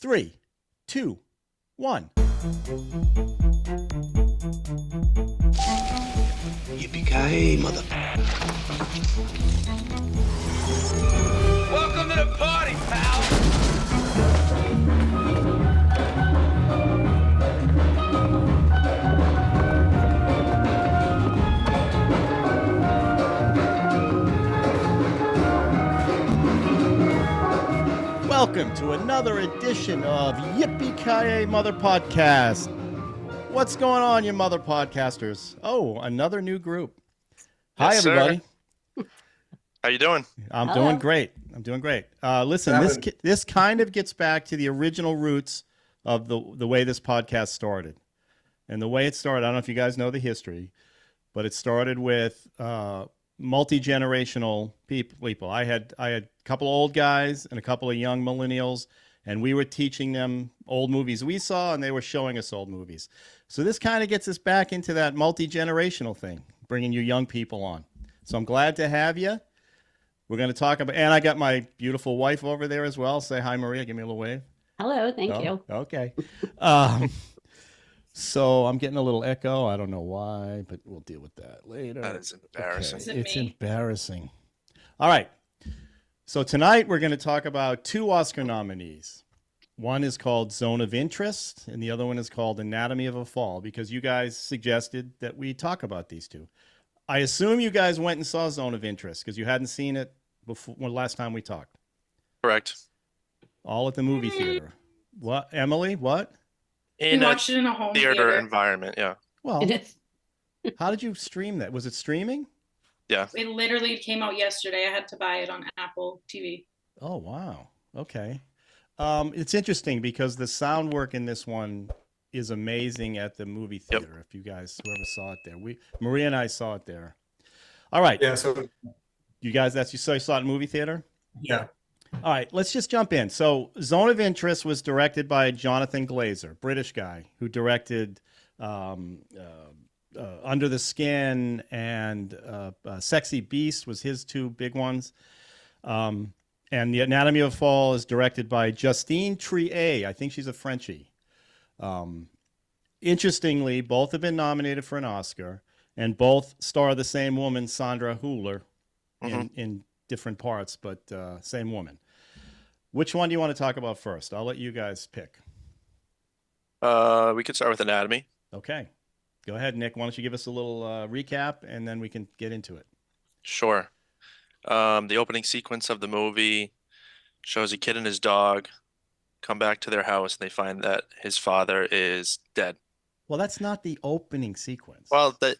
3, 2, 1. Yippee-Ki-Yay, motherfucker. Welcome to the party, pal! Welcome to another edition of Yippee-Ki-Yay Mother Podcast. What's going on, you mother podcasters? Oh, another new group. Hi, Yes, everybody. sir. How you doing? I'm doing great. Listen, this kind of gets back to the original roots of the way this podcast started. And the way it started, I don't know if you guys know the history, but it started with multi-generational people. I had a couple of old guys and a couple of young millennials, and we were teaching them old movies we saw, and they were showing us old movies. So this kind of gets us back into that multi-generational thing, bringing you young people on. So I'm glad to have you. We're going to talk about, and I got my beautiful wife over there as well. Say hi, Maria. Give me a little wave. Hello, thank you. Okay. So I'm getting a little echo. I don't know why, but we'll deal with that later. That is embarrassing. Okay. It's embarrassing. All right. So tonight we're going to talk about 2 Oscar nominees. One is called Zone of Interest, and the other one is called Anatomy of a Fall, because you guys suggested that we talk about these 2. I assume you guys went and saw Zone of Interest because you hadn't seen it before last time we talked. Correct. All at the movie theater. What, Emily? What? We watched it in a home theater environment, yeah. Well, how did you stream that? Was it streaming? Yeah. It literally came out yesterday. I had to buy it on Apple TV. Oh, wow. Okay. It's interesting because the sound work in this one is amazing at the movie theater. Yep. If you guys, whoever saw it there, Maria and I saw it there. All right. Yeah. So you guys, you saw it in movie theater? Yeah. All right, let's just jump in. So Zone of Interest was directed by Jonathan Glazer, British guy who directed Under the Skin and Sexy Beast was his 2 big ones. And The Anatomy of a Fall is directed by Justine Triet. I think she's a Frenchie. Interestingly, both have been nominated for an Oscar, and both star the same woman, Sandra Huller, in different parts, but same woman. Which one do you want to talk about first? I'll let you guys pick. We could start with Anatomy. Okay. Go ahead, Nick. Why don't you give us a little recap, and then we can get into it. Sure. The opening sequence of the movie shows a kid and his dog come back to their house, and they find that his father is dead. Well, that's not the opening sequence. Well, the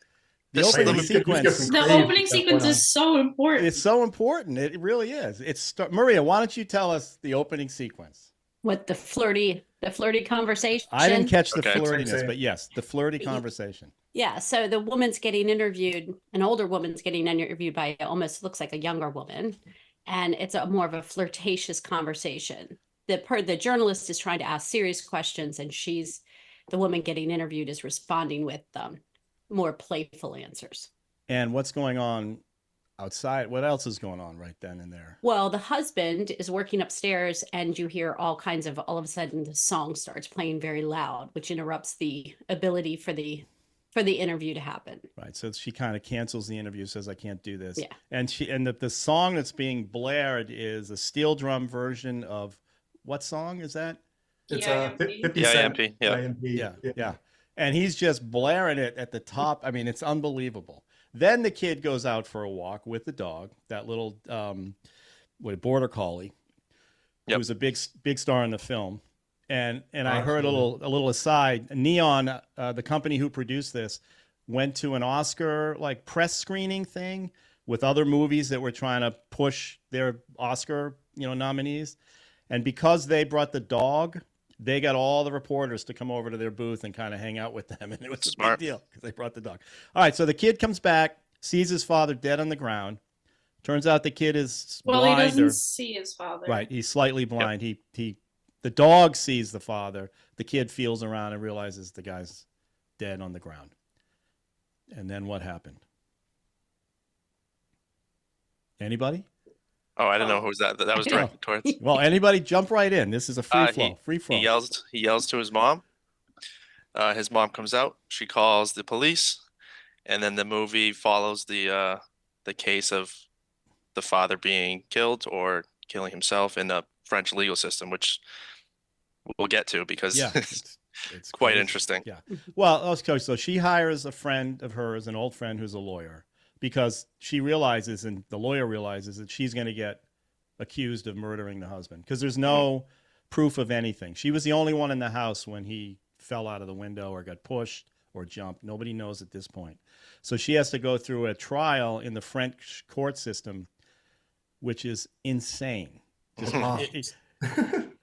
opening sequence. The opening sequence is so important. It's so important. It really is. Maria, why don't you tell us the opening sequence? What the flirty conversation? I didn't catch the flirtiness, but yes, the flirty conversation. Yeah. So the woman's getting interviewed. An older woman's getting interviewed by almost looks like a younger woman, and it's more of a flirtatious conversation. The journalist is trying to ask serious questions, and the woman getting interviewed is responding with more playful answers. And what's going on outside? What else is going on right then and there? Well, the husband is working upstairs, and you hear all of a sudden the song starts playing very loud, which interrupts the ability for the interview to happen. Right. So she kind of cancels the interview, says, I can't do this. Yeah. And the song that's being blared is a steel drum version of what song is that? It's Yippee-Ki-Yay. Yeah. And he's just blaring it at the top. I mean, it's unbelievable. Then the kid goes out for a walk with the dog, that little border collie, who's a big star in the film. And I heard a little aside. Neon, the company who produced this, went to an Oscar press screening thing with other movies that were trying to push their Oscar nominees. And because they brought the dog, they got all the reporters to come over to their booth and kind of hang out with them. And it was a big deal because they brought the dog. All right, so the kid comes back, sees his father dead on the ground. Turns out the kid is blind. He doesn't see his father. Right, he's slightly blind. Yep. The dog sees the father. The kid feels around and realizes the guy's dead on the ground. And then what happened? Anybody? Oh, I didn't know who was that. That was I know. directed towards. Well, anybody jump right in. This is a free flow. Free He flow. yells to his mom. His mom comes out. She calls the police, and then the movie follows the case of the father being killed or killing himself in the French legal system, which we'll get to because Yeah, it's quite crazy. interesting. Yeah. Well, okay, so she hires a friend of hers, an old friend who's a lawyer, because she realizes, and the lawyer realizes, that she's going to get accused of murdering the husband because there's no proof of anything. She was the only one in the house when he fell out of the window or got pushed or jumped. Nobody knows at this point. So she has to go through a trial in the French court system, which is insane. Just,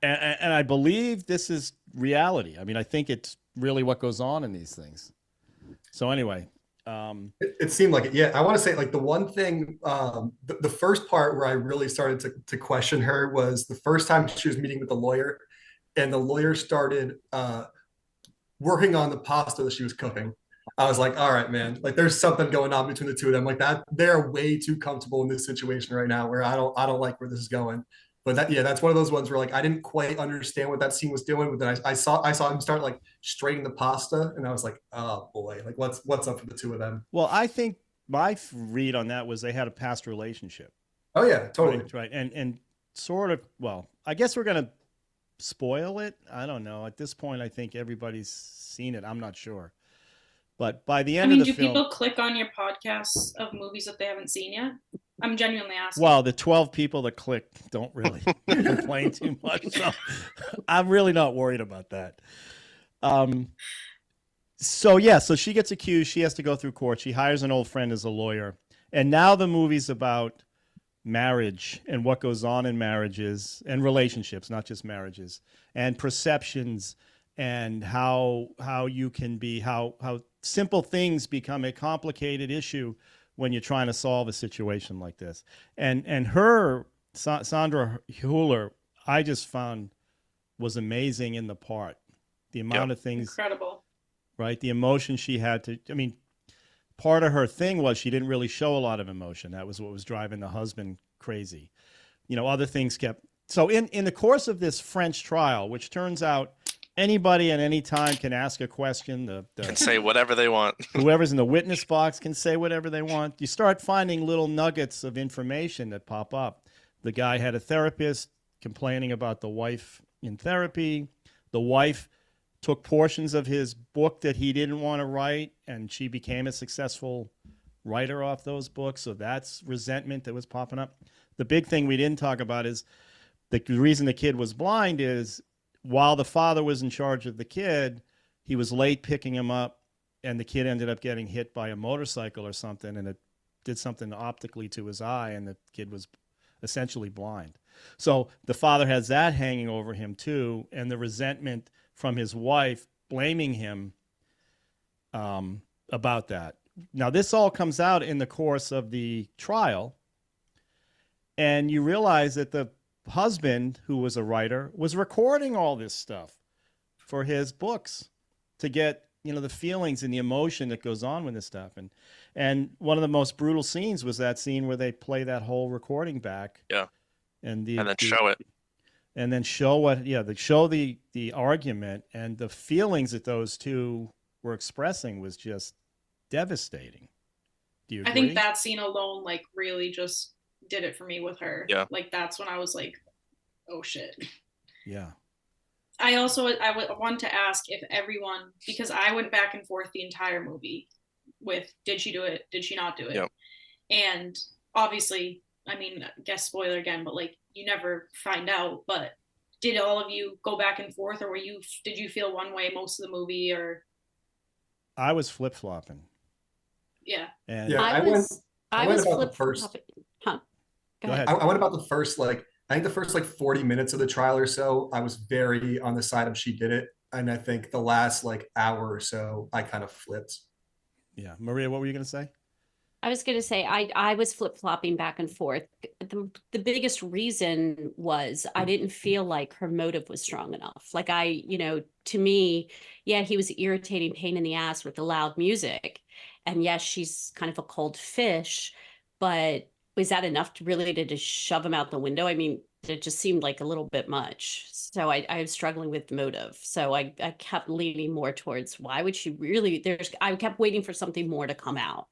and I believe this is reality. I mean, I think it's really what goes on in these things. So anyway, it seemed like it. Yeah, I want to say like the one thing, the first part where I really started to question her was the first time she was meeting with the lawyer, and the lawyer started working on the pasta that she was cooking. I was like, all right, man, like there's something going on between the two of them. Like that, they're way too comfortable in this situation right now where I don't like where this is going. But that's one of those ones where like I didn't quite understand what that scene was doing. But then I saw him start like straining the pasta, and I was like, oh boy, like what's up for the two of them? well, I think my read on that was they had a past relationship. Oh yeah, totally. Right. And sort of, well, I guess we're going to spoil it. I don't know. At this point, I think everybody's seen it. I'm not sure. But by the end of the do film, people click on your podcasts of movies that they haven't seen yet? I'm genuinely asking. well, the 12 people that click don't really complain too much. So I'm really not worried about that. So she gets accused. She has to go through court. She hires an old friend as a lawyer. And now the movie's about marriage and what goes on in marriages and relationships, not just marriages, and perceptions and how you can be, how simple things become a complicated issue when you're trying to solve a situation like this. And her, Sandra Huller, I just found was amazing in the part. The amount of things, incredible, right? The emotion she had to, I mean, part of her thing was she didn't really show a lot of emotion. That was what was driving the husband crazy. You know, other things kept. So in the course of this French trial, which turns out anybody at any time can ask a question. Can say whatever they want. Whoever's in the witness box can say whatever they want. You start finding little nuggets of information that pop up. The guy had a therapist complaining about the wife in therapy. The wife took portions of his book that he didn't want to write, and she became a successful writer off those books. So that's resentment that was popping up. The big thing we didn't talk about is the reason the kid was blind is while the father was in charge of the kid, he was late picking him up, and the kid ended up getting hit by a motorcycle or something, and it did something optically to his eye, and the kid was essentially blind. So the father has that hanging over him too, and the resentment from his wife blaming him about that. Now, this all comes out in the course of the trial, and you realize that the husband, who was a writer, was recording all this stuff for his books to get, you know, the feelings and the emotion that goes on with this stuff. And one of the most brutal scenes was that scene where they play that whole recording back. Yeah. And then show it. And then show the argument, and the feelings that those two were expressing was just devastating. Do you agree? I think that scene alone, like, really just did it for me with her. Yeah. Like, that's when I was like, oh shit. Yeah. I want to ask if everyone, because I went back and forth the entire movie with, did she do it? Did she not do it? Yep. And obviously, I mean, guess spoiler again, but like, you never find out, but did all of you go back and forth, or did you feel one way most of the movie, or? I was flip-flopping. Yeah. And Yeah, I went about the first. Huh. Go ahead. I went about the first, like, I think the first like 40 minutes of the trial or so, I was very on the side of she did it. And I think the last like hour or so, I kind of flipped. Yeah. Maria, what were you going to say? I was going to say, I was flip-flopping back and forth. The biggest reason was I didn't feel like her motive was strong enough. Like to me, yeah, he was irritating pain in the ass with the loud music. And yes, she's kind of a cold fish, but was that enough to really to just shove him out the window? I mean, it just seemed like a little bit much. So I was struggling with motive. So I kept leaning more towards why would she really, I kept waiting for something more to come out.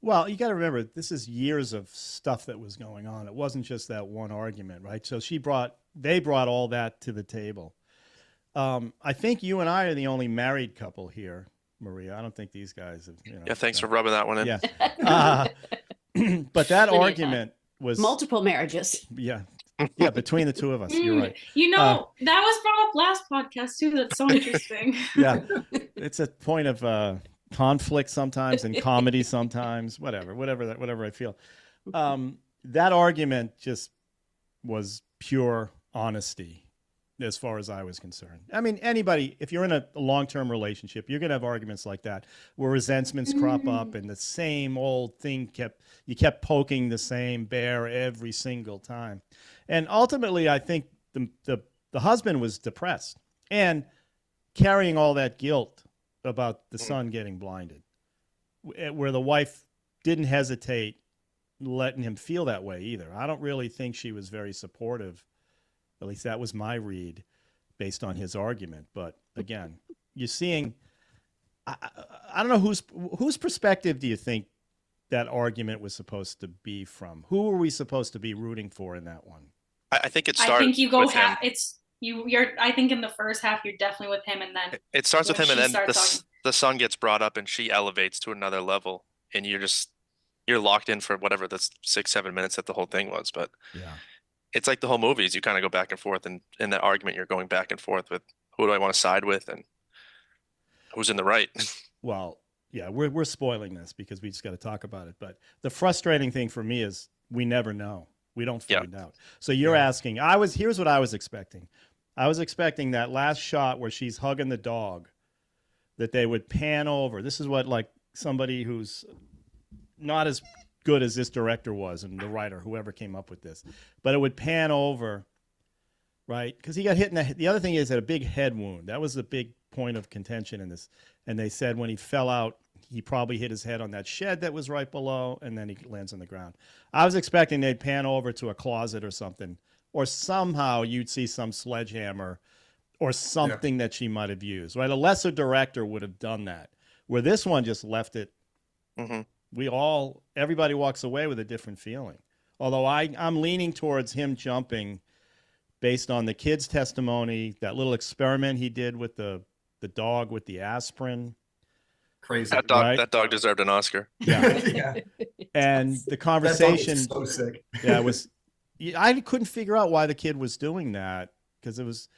Well, you got to remember, this is years of stuff that was going on. It wasn't just that one argument, right? So they brought all that to the table. I think you and I are the only married couple here, Maria. I don't think these guys have, Yeah, thanks for rubbing that one in. Yeah. But that argument was multiple marriages. Yeah. Yeah, between the two of us, you're right. You know, that was brought up last podcast too. That's so interesting. Yeah. It's a point of conflict sometimes and comedy sometimes, whatever I feel. That argument just was pure honesty as far as I was concerned. I mean, anybody, if you're in a long-term relationship, you're going to have arguments like that where resentments crop up and the same old thing you kept poking the same bear every single time. And ultimately, I think the husband was depressed and carrying all that guilt about the son getting blinded, where the wife didn't hesitate letting him feel that way either. I don't really think she was very supportive. At least that was my read based on his argument. But again, you're seeing, I don't know whose perspective do you think that argument was supposed to be from? Who were we supposed to be rooting for in that one? I think it started. I think you go with him. You're. I think in the first half you're definitely with him, and then It starts with when him, and she then starts the son gets brought up, and she elevates to another level, and you're locked in for whatever the 6-7 minutes that the whole thing was. But Yeah. it's like the whole movie is you kind of go back and forth, and in that argument you're going back and forth with who do I want to side with and who's in the right. Well, yeah, we're spoiling this because we just got to talk about it. But the frustrating thing for me is we never know. We don't find out. So you're asking, here's what I was expecting. I was expecting that last shot where she's hugging the dog, that they would pan over. This is what, like, somebody who's not as good as this director was and the writer, whoever came up with this, but it would pan over, right? Because he got hit in the other thing is that a big head wound. That was the big point of contention in this. And they said when he fell out, he probably hit his head on that shed that was right below, and then he lands on the ground. I was expecting they'd pan over to a closet or something, or somehow you'd see some sledgehammer or something that she might have used, right? A lesser director would have done that, where this one just left it. Mm-hmm. Everybody walks away with a different feeling. Although I'm leaning towards him jumping based on the kid's testimony, that little experiment he did with the dog with the aspirin. Crazy. That dog deserved an Oscar. Yeah. Yeah. And the conversation. That dog is so sick. I couldn't figure out why the kid was doing that, because it was,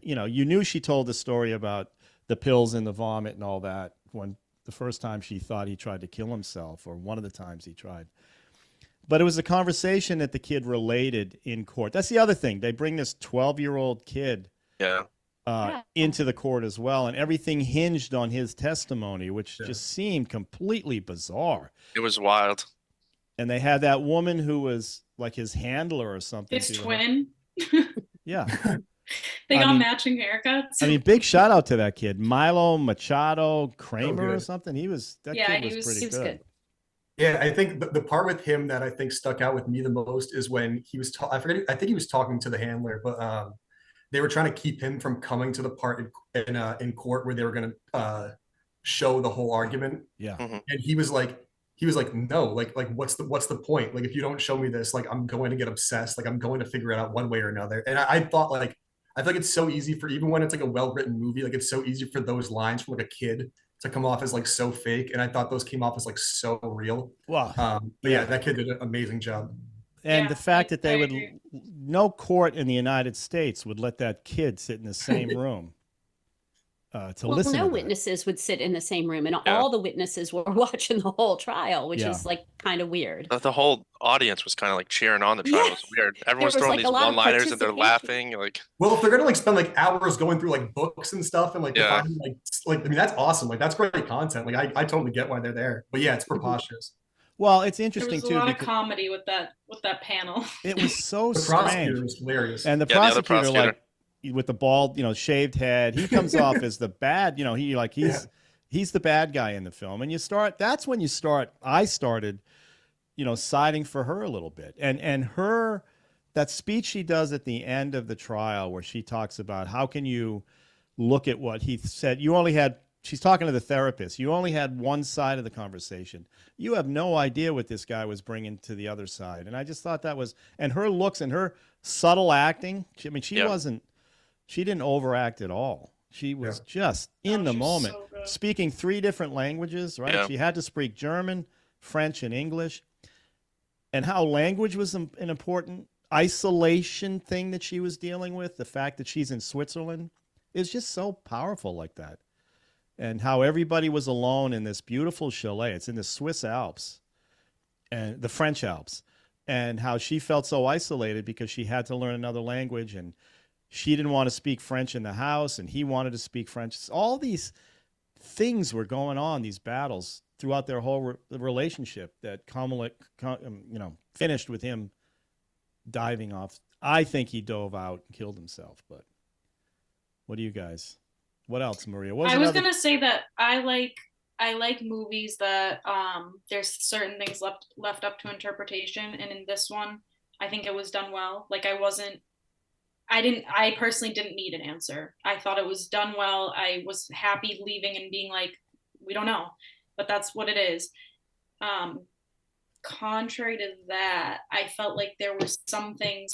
you knew she told the story about the pills and the vomit and all that when the first time she thought he tried to kill himself, or one of the times he tried. But it was a conversation that the kid related in court. That's the other thing. They bring this 12-year-old kid into the court as well, and everything hinged on his testimony, which just seemed completely bizarre. It was wild. And they had that woman who was like his handler or something. His twin. Yeah. They got matching haircuts. I mean, big shout out to that kid, Milo Machado Kramer or something. Kid was pretty good. Yeah, I think the part with him that I think stuck out with me the most is when he was I think he was talking to the handler, but they were trying to keep him from coming to the part in court where they were going to show the whole argument. Yeah. Mm-hmm. And he was like, no, like what's the point? Like, if you don't show me this, like, I'm going to get obsessed. Like, I'm going to figure it out one way or another. And I thought, like, I feel like it's so easy for, even when it's like a well-written movie, like, it's so easy for those lines from like a kid to come off as like so fake. And I thought those came off as like so real. Wow. But yeah, that kid did an amazing job. And the fact that no court in the United States would let that kid sit in the same room to listen. No witnesses would sit in the same room, and all the witnesses were watching the whole trial, which is like kind of weird. The whole audience was kind of like cheering on the trial. It was weird. Everyone's throwing these one-liners and they're laughing. Like, well, if they're gonna like spend like hours going through like books and stuff and like finding, like I mean, that's awesome. Like, that's great content. Like, I totally get why they're there. But yeah, it's preposterous. Well, it's interesting too. There was a lot of comedy with that panel. It was so strange. Prosecutor was hilarious. And the prosecutor, like, with the bald, shaved head, he comes off as the bad. He's the bad guy in the film. And that's when I started siding for her a little bit. And her, that speech she does at the end of the trial where she talks about how can you look at what he said. She's talking to the therapist. You only had one side of the conversation. You have no idea what this guy was bringing to the other side. And I just thought that was, and her looks and her subtle acting. She didn't overact at all. She was just in the moment, speaking 3 different languages, right? Yeah. She had to speak German, French, and English. And how language was an important isolation thing that she was dealing with. The fact that she's in Switzerland is just so powerful like that. And how everybody was alone in this beautiful chalet. It's in the Swiss Alps and the French Alps. And how she felt so isolated because she had to learn another language, and she didn't want to speak French in the house, and he wanted to speak French. All these things were going on, these battles throughout their whole relationship that finished with him diving off. I think he dove out and killed himself, but what do you guys? What else, Maria? I was gonna say that I like movies that there's certain things left up to interpretation, and in this one, I think it was done well. Like I personally didn't need an answer. I thought it was done well. I was happy leaving and being like, we don't know, but that's what it is. Contrary to that, I felt like there were some things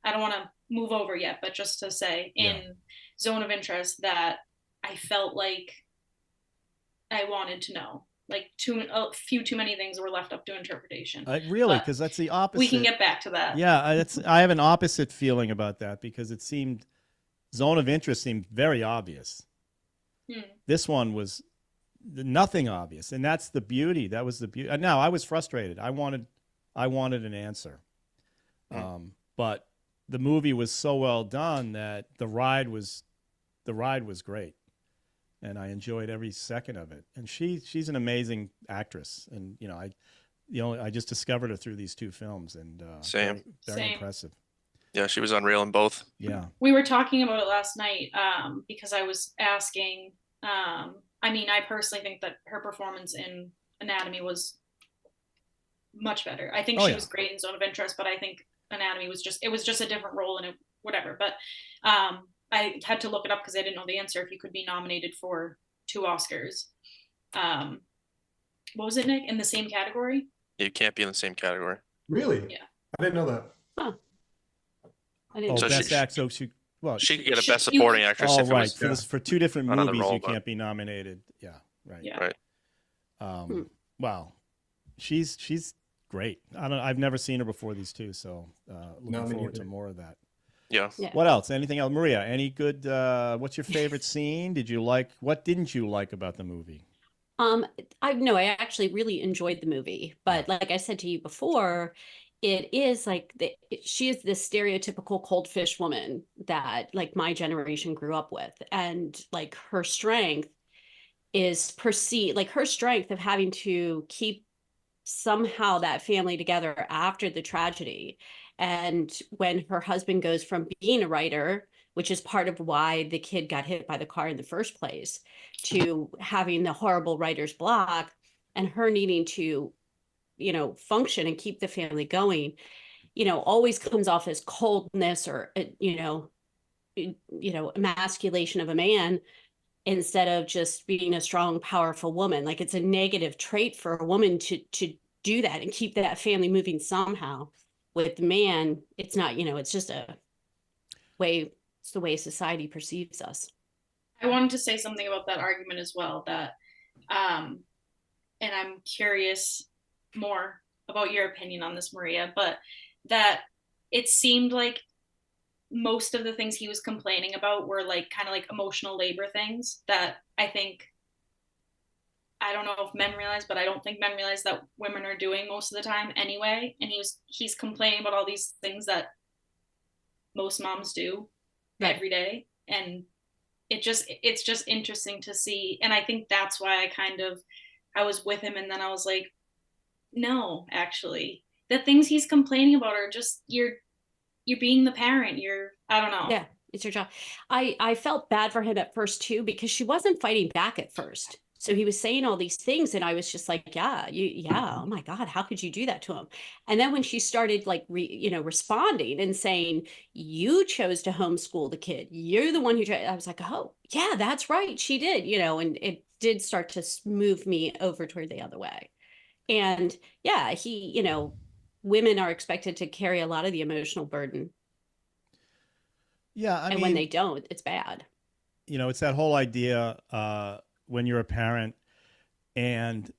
I don't want to move over yet, but just to say in Zone of Interest that I felt like I wanted to know. Like a few too many things were left up to interpretation. Really, because that's the opposite. We can get back to that. Yeah, I have an opposite feeling about that because it seemed Zone of Interest seemed very obvious. This one was nothing obvious, and that's the beauty. That was the beauty. Now I was frustrated. I wanted an answer, but the movie was so well done that the ride was great. And I enjoyed every second of it. And she's an amazing actress. And I just discovered her through these 2 films, and very impressive. Yeah, she was unreal in both. Yeah, we were talking about it last night because I was asking. I personally think that her performance in Anatomy was much better. I think she was great in Zone of Interest, but I think Anatomy was just a different role and whatever. But I had to look it up because I didn't know the answer if you could be nominated for 2 Oscars. What was it, Nick? In the same category? You can't be in the same category. Really? Yeah. I didn't know that. Huh. I didn't. So best actor. She could get a best supporting actress. Oh, if right. It was, For 2 different another movies, role, you but- can't be nominated. Yeah, right. Yeah. Right. Wow, she's great. I've never seen her before these 2, so looking forward to more of that. Yeah. What else? Anything else, Maria? Any good? What's your favorite scene? What didn't you like about the movie? I actually really enjoyed the movie, but like I said to you before, it is like she is this stereotypical cold fish woman that like my generation grew up with, and like her strength is perceived, like her strength of having to keep somehow that family together after the tragedy. And when her husband goes from being a writer, which is part of why the kid got hit by the car in the first place, to having the horrible writer's block, and her needing to, function and keep the family going, always comes off as coldness or, emasculation of a man instead of just being a strong, powerful woman. Like it's a negative trait for a woman to do that and keep that family moving somehow. With the man, it's not, it's just it's the way society perceives us. I wanted to say something about that argument as well, that and I'm curious more about your opinion on this, Maria, but that it seemed like most of the things he was complaining about were like kind of like emotional labor things that I don't know if men realize, but I don't think men realize that women are doing most of the time anyway. And he's complaining about all these things that most moms do every day. And it's just interesting to see. And I think that's why I was with him. And then I was like, no, actually the things he's complaining about are just, you're being the parent. I don't know. Yeah. It's your job. I felt bad for him at first too, because she wasn't fighting back at first. So he was saying all these things, and I was just like, yeah, oh my God, how could you do that to him? And then when she started like responding and saying, you chose to homeschool the kid, you're the one who tried, I was like, oh yeah, that's right, she did, and it did start to move me over toward the other way. And yeah, women are expected to carry a lot of the emotional burden, Yeah, I and when mean, they don't, it's bad. it's that whole idea when you're a parent, and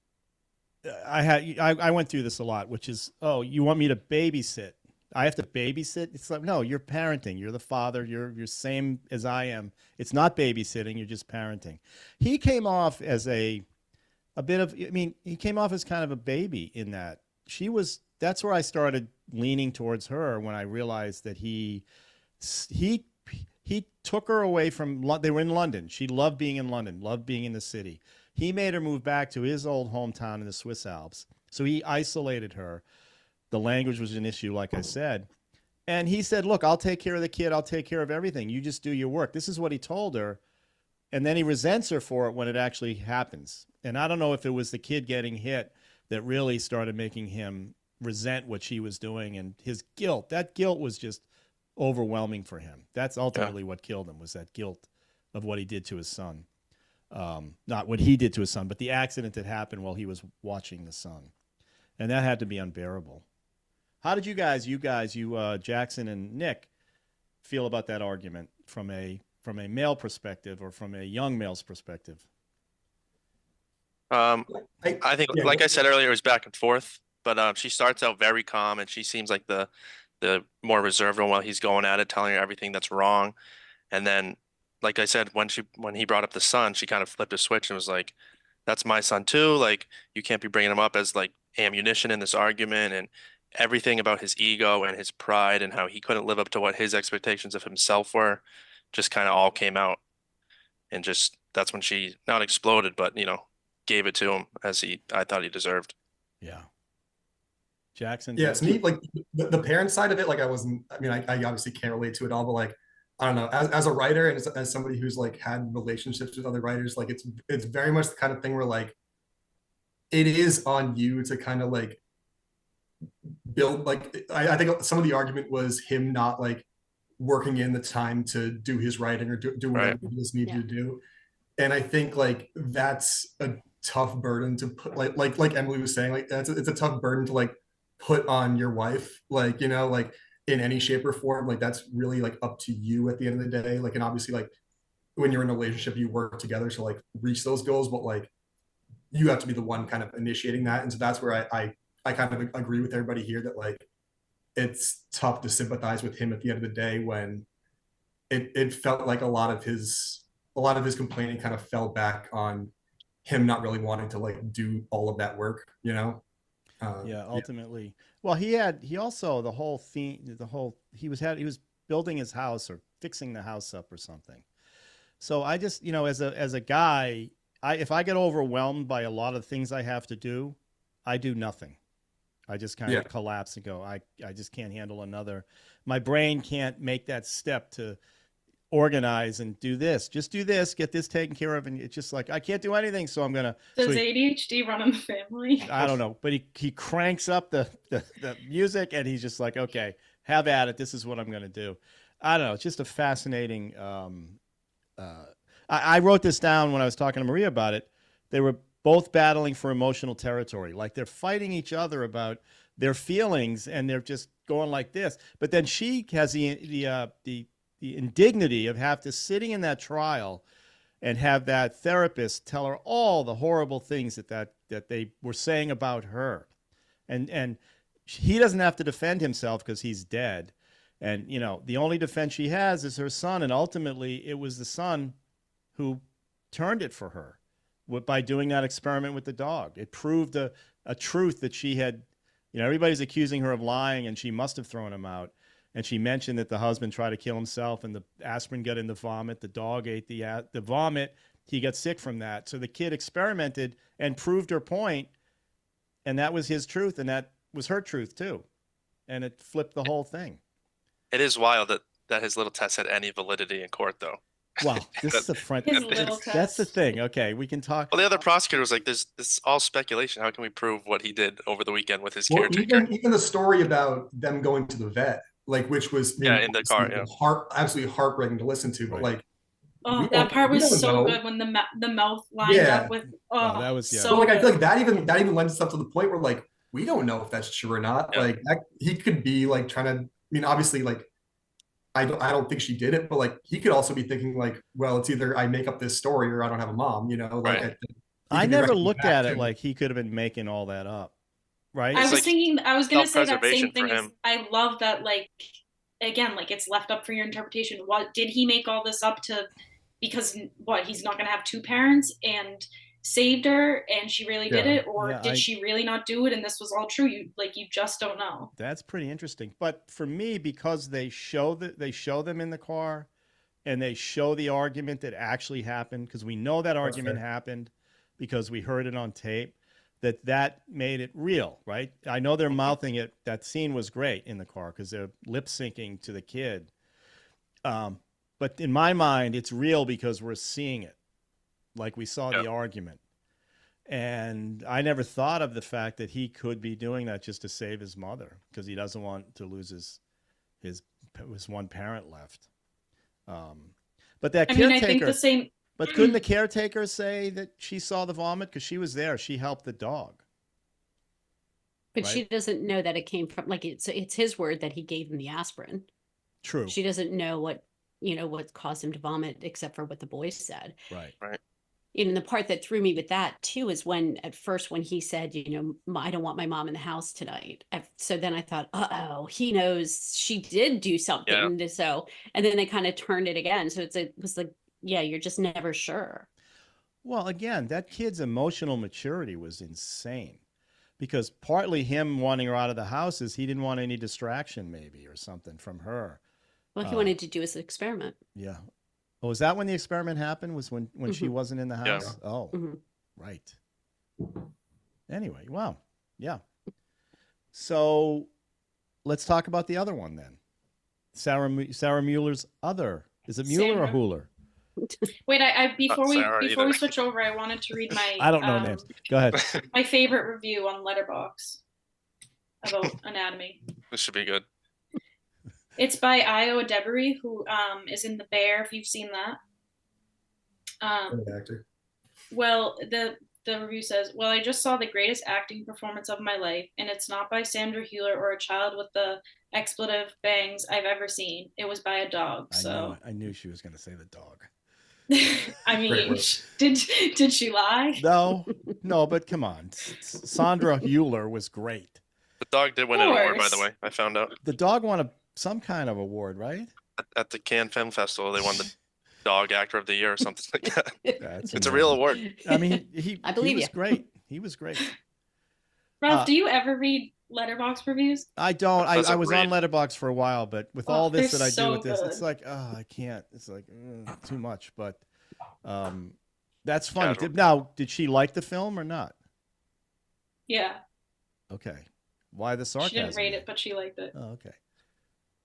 I went through this a lot, which is, oh, you want me to babysit? I have to babysit? It's like, no, you're parenting. You're the father. You're same as I am. It's not babysitting. You're just parenting. He came off as a bit of, I mean, he came off as kind of a baby in that that's where I started leaning towards her when I realized that he took her away from, they were in London. She loved being in London, loved being in the city. He made her move back to his old hometown in the Swiss Alps. So he isolated her. The language was an issue, like I said. And he said, look, I'll take care of the kid. I'll take care of everything. You just do your work. This is what he told her. And then he resents her for it when it actually happens. And I don't know if it was the kid getting hit that really started making him resent what she was doing, and his guilt. That guilt was just overwhelming for him. That's ultimately what killed him, was that guilt of what he did to his son. Not what he did to his son, but the accident that happened while he was watching the son. And that had to be unbearable. How did you Jackson and Nick, feel about that argument from a male perspective, or from a young male's perspective? I think, like I said earlier, it was back and forth, but she starts out very calm, and she seems like the more reserved one while he's going at it, telling her everything that's wrong. And then, like I said, when he brought up the son, she kind of flipped a switch and was like, "That's my son too. Like, you can't be bringing him up as like ammunition in this argument." And everything about his ego and his pride and how he couldn't live up to what his expectations of himself were, just kind of all came out. And just that's when she not exploded, but gave it to him as I thought he deserved. Yeah. Jackson. Yeah, it's neat. Like the parent side of it, like I mean, I obviously can't relate to it all, but like, I don't know, as a writer and as somebody who's like had relationships with other writers, like it's very much the kind of thing where like it is on you to kind of like build, like I think some of the argument was him not like working in the time to do his writing or do whatever he just needed to do. And I think like that's a tough burden to put, like Emily was saying, like it's a tough burden to like put on your wife, like like in any shape or form. Like that's really like up to you at the end of the day. Like, and obviously like when you're in a relationship, you work together to like reach those goals, but like you have to be the one kind of initiating that. And so that's where I kind of agree with everybody here that like it's tough to sympathize with him at the end of the day when it felt like a lot of his complaining kind of fell back on him not really wanting to like do all of that work, Ultimately. Well, he also, the whole theme, he was building his house or fixing the house up or something. So I just, as a guy, if I get overwhelmed by a lot of things I have to do, I do nothing. I just kind of collapse and go, I just can't handle my brain can't make that step to organize and do this. Just do this, get this taken care of. And it's just like, I can't do anything. So I'm going to. Does ADHD run in the family? I don't know. But he cranks up the music, and he's just like, okay, have at it. This is what I'm going to do. I don't know. It's just a fascinating. I wrote this down when I was talking to Maria about it. They were both battling for emotional territory. Like they're fighting each other about their feelings, and they're just going like this. But then she has the indignity of have to sitting in that trial and have that therapist tell her all the horrible things that they were saying about her. And he doesn't have to defend himself because he's dead. And, the only defense she has is her son. And ultimately it was the son who turned it for her by doing that experiment with the dog. It proved a truth that she had, everybody's accusing her of lying, and she must have thrown him out. And she mentioned that the husband tried to kill himself, and the aspirin got in the vomit. The dog ate the vomit. He got sick from that. So the kid experimented and proved her point, and that was his truth, and that was her truth too. And it flipped the whole thing. It is wild that his little test had any validity in court, though. Well, this is That- a front. His little That's the test. thing. Okay, we can talk. Well, the other prosecutor was like, "This is all speculation. How can we prove what he did over the weekend with his Well, caretaker?" even the story about them going to the vet, like which was, I Yeah, mean, in the car. Yeah, absolutely heartbreaking to listen to, but Right. like Oh, that part we was don't so know. good when the mouth lined Yeah. up with That was But so like I feel good. like that even lends itself to the point where like we don't know if that's true or not. Yeah. Like he could be like trying to. I mean, obviously, like I don't think she did it, but like he could also be thinking like, well, it's either I make up this story or I don't have a mom. You know, like Right. I could be never reckoning looked back, at it too. like he could have been making all that up, right? I It's was like thinking, I was gonna say that self-preservation same thing. for Is him. I love that, like, again, like it's left up for your interpretation. What did he make all this up to? Because what, he's not gonna have two parents and saved her and she really did Yeah. it, or Yeah, did she really not do it and this was all true? You just don't know. That's pretty interesting. But for me, because they show them in the car and they show the argument that actually happened, because we know that argument fair. happened because we heard it on tape, that made it real, right? I know they're mouthing it. That scene was great in the car because they're lip syncing to the kid. But in my mind, it's real because we're seeing it, like we saw the argument. And I never thought of the fact that he could be doing that just to save his mother because he doesn't want to lose his one parent left. But that I mean, caretaker. I think the same. But couldn't the caretaker say that she saw the vomit because she was there? She helped the dog. But Right. she doesn't know that it came from, like, it's his word that he gave him the aspirin. True. She doesn't know what caused him to vomit except for what the boys said. Right. And the part that threw me with that too is when at first when he said, I don't want my mom in the house tonight. So then I thought, oh, he knows she did do something. Yeah. So, and then they kind of turned it again. So it was like, yeah, you're just never sure. Well, again, that kid's emotional maturity was insane because partly him wanting her out of the house is he didn't want any distraction maybe or something from her. Well, he wanted to do his experiment. Yeah. Oh, was that when the experiment happened? Was when she wasn't in the Yeah. house? Oh, right. Anyway, wow. Yeah. So let's talk about the other one then. Sarah Mueller's other. Is it Mueller or Sandra. Huller? Wait, I before Sarah we either. switch over, I wanted to read my I don't know names. Go ahead. my favorite review on Letterboxd about anatomy. This should be good. It's by Io Debary, who is in The Bear, if you've seen that. Good actor. Well, the review says, well, I just saw the greatest acting performance of my life, and it's not by Sandra Huller or a child with the expletive bangs I've ever seen. It was by a dog. So I knew she was going to say the dog. I Great mean, work. did she lie? No, but come on. Sandra Huller was great. The dog did win an award, by course. the way. I found out The dog won some kind of award, right? at the Cannes Film Festival. They won the Dog Actor of the Year or something like that. That's It's a real amazing. award. I mean, he believe was you. great. He was great. Ralph, do you ever read Letterboxd reviews? I don't. I Doesn't was read. on Letterboxd for a while, but with all this they're that I do so with this, it's good. like, I can't. It's like too much. But that's funny. Casual. Now, did she like the film or not? Yeah, Okay. Why the sarcasm? she didn't rate it, but she liked it. Oh, okay.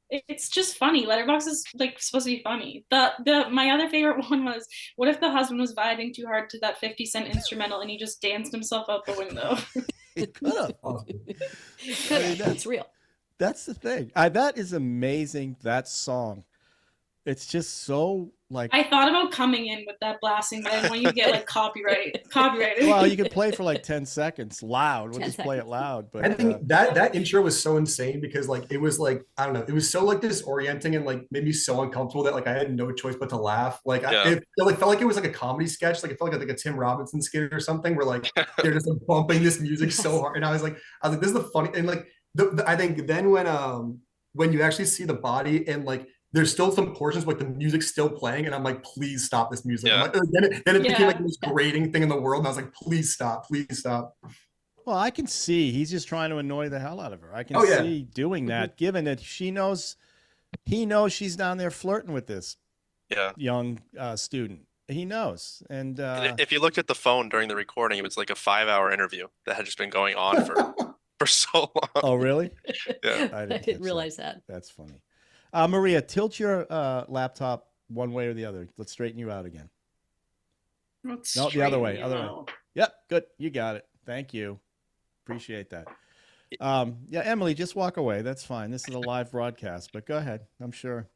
It's just funny. Letterboxd is like supposed to be funny. My other favorite one was, what if the husband was vibing too hard to that 50 Cent instrumental and he just danced himself out the window? It could have. Awesome. It's real. That's the thing. That is amazing. That song. It's just so like. I thought about coming in with that blasting, but I didn't want you to get like copyrighted. Well, you could play for like 10 seconds loud. We'll 10 just play it loud. But I think that intro was so insane because like it was like I don't know, it was so like disorienting and like made me so uncomfortable that like I had no choice but to laugh. Like Yeah. it felt like it was like a comedy sketch. Like it felt like a Tim Robinson skit or something where like they're just like bumping this music so hard, and I was like, this is the funny and like I think then when you actually see the body and like there's still some portions where, like the music's still playing, and I'm like, please stop this music. Yeah. I'm like, then it became Yeah. like the most grating thing in the world, and I was like, please stop. Well, I can see he's just trying to annoy the hell out of her. I can Oh, yeah. see doing that, given that he knows she's down there flirting with this Yeah. young student. He knows, and If you looked at the phone during the recording, it was like a 5-hour interview that had just been going on for so long. oh, really? Yeah. I catch didn't realize that. That's funny. Maria, tilt your laptop one way or the other. Let's straighten you out again. Let's No, the other way. straighten Other you way. out. Yep, good. You got it. Thank you. Appreciate that. Yeah, Emily, just walk away. That's fine. This is a live broadcast, but go ahead. I'm sure.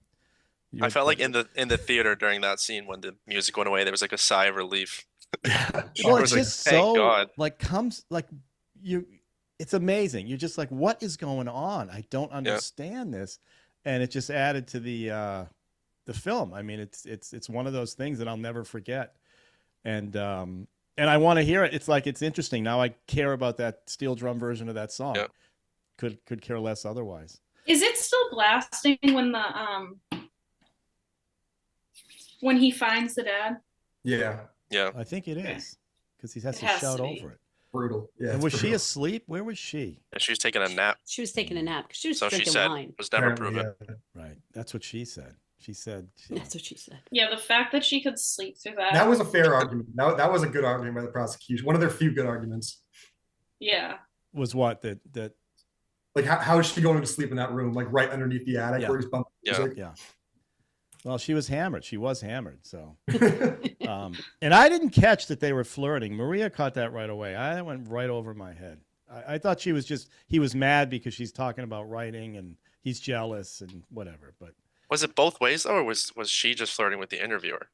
I felt like in the theater during that scene when the music went away, there was like a sigh of relief. Well, I it's was like, just thank so God. like comes like you. It's amazing. You're just like, what is going on? I don't understand this, and it just added to the film. I mean, it's one of those things that I'll never forget, and I want to hear it. It's like it's interesting now. I care about that steel drum version of that song. Yeah. Could care less otherwise. Is it still blasting when he finds the dad? Yeah. Yeah. I think it Okay. is because he has It to has shout to be. over it. Brutal. Yeah. And it's was she brutal. asleep? Where was she? And she was taking a nap, She was taking a nap because she was so she drinking said wine. was never Apparently, proven. yeah. Right. That's what she said. She said. That's what she said. Yeah, the fact that she could sleep through that. That was a fair argument. That was a good argument by the prosecution. One of their few good arguments. Yeah. Was what that Like, how is she going to sleep in that room, like right underneath the attic Yeah. where he's bumping Yeah. music? Yeah. Well, she was hammered. She was hammered. So, and I didn't catch that they were flirting. Maria caught that right away. I went right over my head. I thought he was mad because she's talking about writing and he's jealous and whatever. But Was it both ways though, or was she just flirting with the interviewer?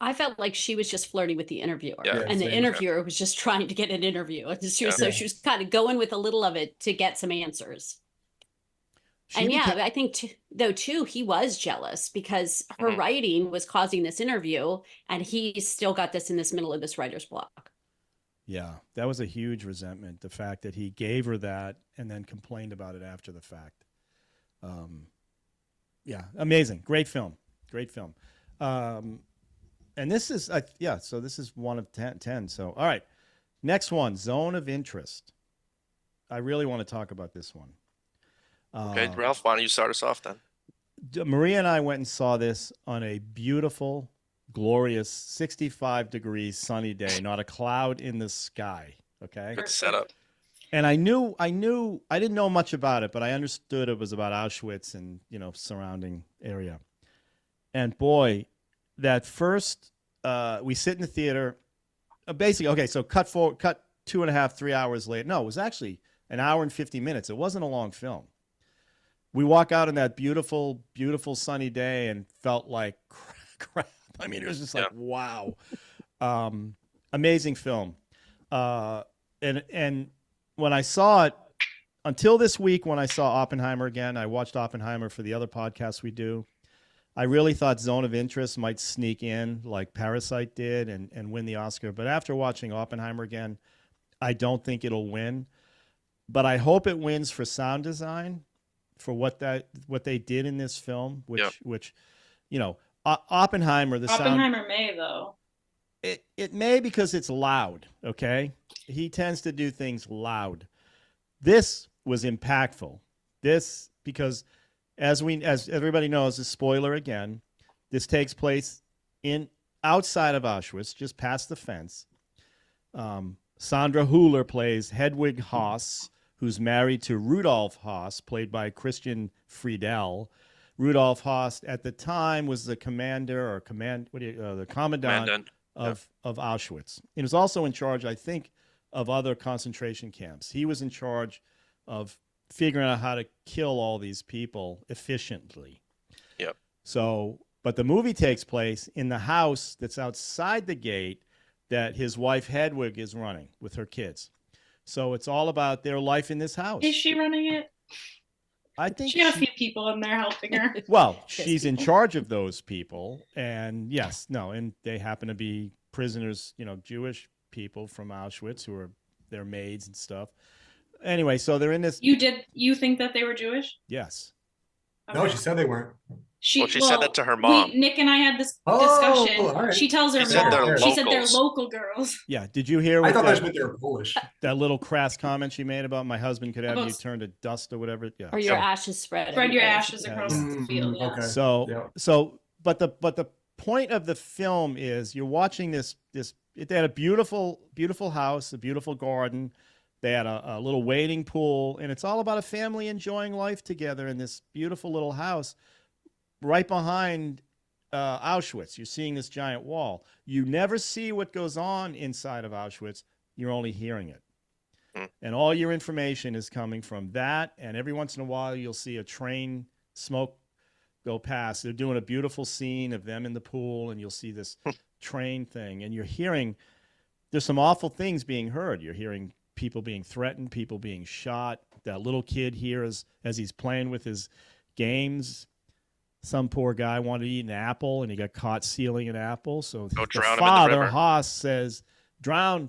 I felt like she was just flirting with the interviewer, Yeah. and the same. interviewer was just trying to get an interview. And she was Yeah. she was kind of going with a little of it to get some answers. she And became- I think too, he was jealous because her Mhm. writing was causing this interview, and he still got this in this middle of this writer's block. yeah, that was a huge resentment. The fact that he gave her that and then complained about it after the fact. Yeah, amazing. Great film. Great film. And this is, so this is one of 10. So, all right. Next one, Zone of Interest. I really want to talk about this one. Okay, Ralph, why don't you start us off then? Maria and I went and saw this on a beautiful, glorious 65 degrees sunny day, not a cloud in the sky. Okay. Good setup. And I didn't know much about it, but I understood it was about Auschwitz and, surrounding area. And boy, that first, we sit in the theater, basically, okay, so cut 2.5, 3 hours later. No, it was actually an hour and 50 minutes. It wasn't a long film. We walk out on that beautiful, beautiful sunny day and felt like crap. I mean, it was just like, wow. Amazing film. And when I saw it, until this week when I saw Oppenheimer again, I watched Oppenheimer for the other podcasts we do. I really thought Zone of Interest might sneak in like Parasite did and win the Oscar. But after watching Oppenheimer again, I don't think it'll win. But I hope it wins for sound design, for what they did in this film, which Oppenheimer, the sound. Oppenheimer may though. It may because it's loud, okay? He tends to do things loud. This was impactful. This, because as everybody knows, a spoiler again, this takes place outside of Auschwitz, just past the fence. Sandra Huller plays Hedwig Haas, who's married to Rudolf Haas, played by Christian Friedel. Rudolf Haas at the time was the the commandant of Auschwitz. He was also in charge, I think, of other concentration camps. He was in charge of figuring out how to kill all these people efficiently. Yep. So, but the movie takes place in the house that's outside the gate that his wife Hedwig is running with her kids. So it's all about their life in this house. Is she running it? I think She got a few people in there helping her. well, she's in charge of those people, and and they happen to be prisoners, Jewish people from Auschwitz who are their maids and stuff. Anyway, so they're in this. You think that they were Jewish? Yes. No, she said they weren't. She said that to her mom. Nick and I had this Oh, discussion. all right. She tells her She said mom. they're She said they're locals. local girls. Yeah. Did you hear I what thought that meant they were Polish. that little crass comment she made about my husband could have About- you turned to dust or whatever? Yeah. Or your ashes spread. Spread your everywhere. ashes across the field. Yeah. Okay. So, but the point of the film is you're watching this. They had a beautiful, beautiful house, a beautiful garden. They had a little wading pool, and it's all about a family enjoying life together in this beautiful little house. Right behind Auschwitz. You're seeing this giant wall. You never see what goes on inside of Auschwitz. You're only hearing it. And all your information is coming from that. And every once in a while, you'll see a train smoke go past. They're doing a beautiful scene of them in the pool, and you'll see this train thing. And you're hearing, there's some awful things being heard. You're hearing people being threatened, people being shot. That little kid here, as he's playing with his games, some poor guy wanted to eat an apple, and he got caught stealing an apple. So the drown him in the father, river. Haas, says, drown,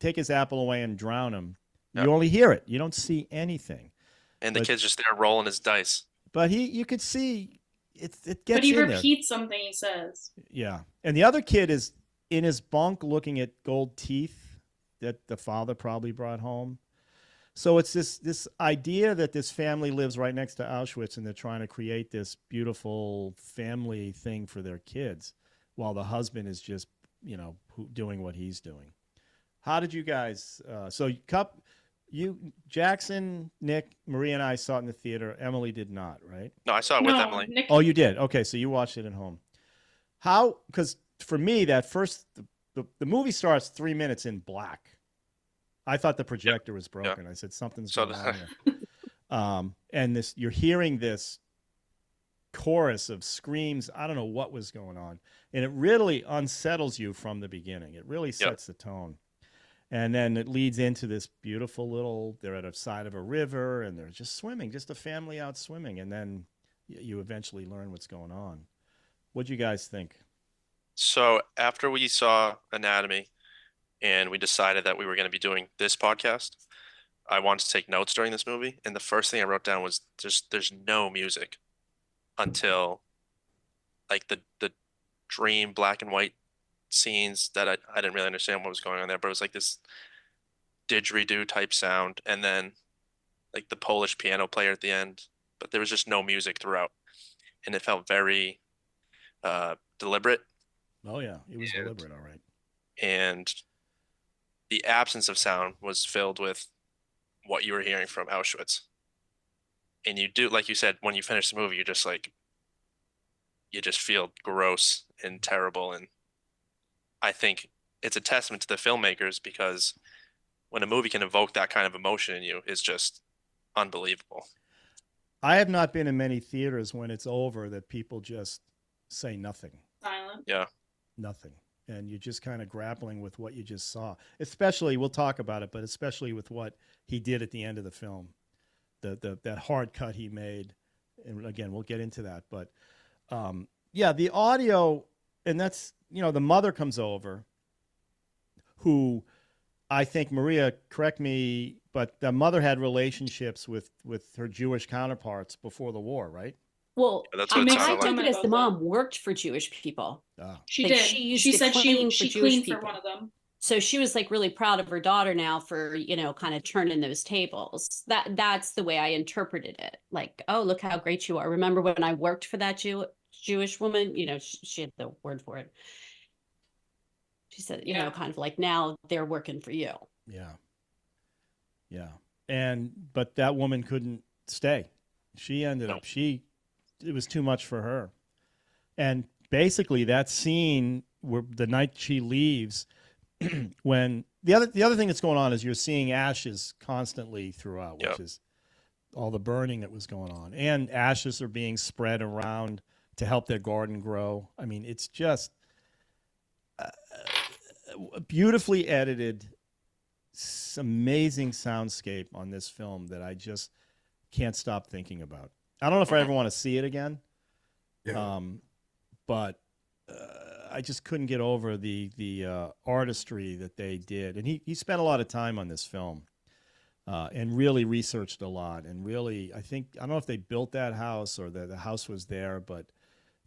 take his apple away and drown him. Yep. You only hear it. You don't see anything. And the kid's just there rolling his dice. But you could see it gets But he in there. repeats something he says. Yeah. And the other kid is in his bunk looking at gold teeth that the father probably brought home. So it's this idea that this family lives right next to Auschwitz, and they're trying to create this beautiful family thing for their kids while the husband is just, doing what he's doing. How did you guys Jackson, Nick, Maria, and I saw it in the theater. Emily did not, right? No, I saw it with Emily. Nick, Oh, you did? Okay, so you watched it at home. How? Because for me, that first, the movie starts 3 minutes in black. I thought the projector was broken. I said, something's going on here. And you're hearing this chorus of screams. I don't know what was going on. And it really unsettles you from the beginning. It really sets the tone. And then it leads into this beautiful they're at a side of a river, and they're just swimming, just a family out swimming. And then you eventually learn what's going on. What'd you guys think? So after we saw Anatomy and we decided that we were going to be doing this podcast, I wanted to take notes during this movie. And the first thing I wrote down was there's no music until like the dream black and white scenes that I didn't really understand what was going on there, but it was like this didgeridoo type sound, and then like the Polish piano player at the end, but there was just no music throughout, and it felt very deliberate. Oh yeah, it was deliberate, all right. And the absence of sound was filled with what you were hearing from Auschwitz. And you do, like you said, when you finish the movie, you're just like, you just feel gross and terrible. And I think it's a testament to the filmmakers, because when a movie can evoke that kind of emotion in you, is just unbelievable. I have not been in many theaters when it's over that people just say nothing. Silent. Yeah. Nothing. And you're just kind of grappling with what you just saw. Especially, we'll talk about it, but especially with what he did at the end of the film. That hard cut he made. And again, we'll get into that. But the audio, and that's, the mother comes over, who I think, Maria, correct me, but the mother had relationships with her Jewish counterparts before the war, right? Well, Yeah, that's what it I sounded took like. it as the mom worked for Jewish people. She Like, did. she used She to said clean she for Jewish cleaned for people. one of them. So she was like really proud of her daughter now for, kind of turning those tables. That's the way I interpreted it. Like, oh, look how great you are. Remember when I worked for that Jewish woman? She had the word for it. She said, kind of like, now they're working for you. Yeah. Yeah. But that woman couldn't stay. She ended up, it was too much for her. And basically that scene where the night she leaves, when the other thing that's going on is you're seeing ashes constantly throughout, which is all the burning that was going on. And ashes are being spread around to help their garden grow. I mean, it's just beautifully edited, amazing soundscape on this film that I just can't stop thinking about. I don't know if I ever want to see it again. Yeah. But I just couldn't get over the artistry that they did. And he spent a lot of time on this film and really researched a lot. And really, I don't know if they built that house or the house was there, but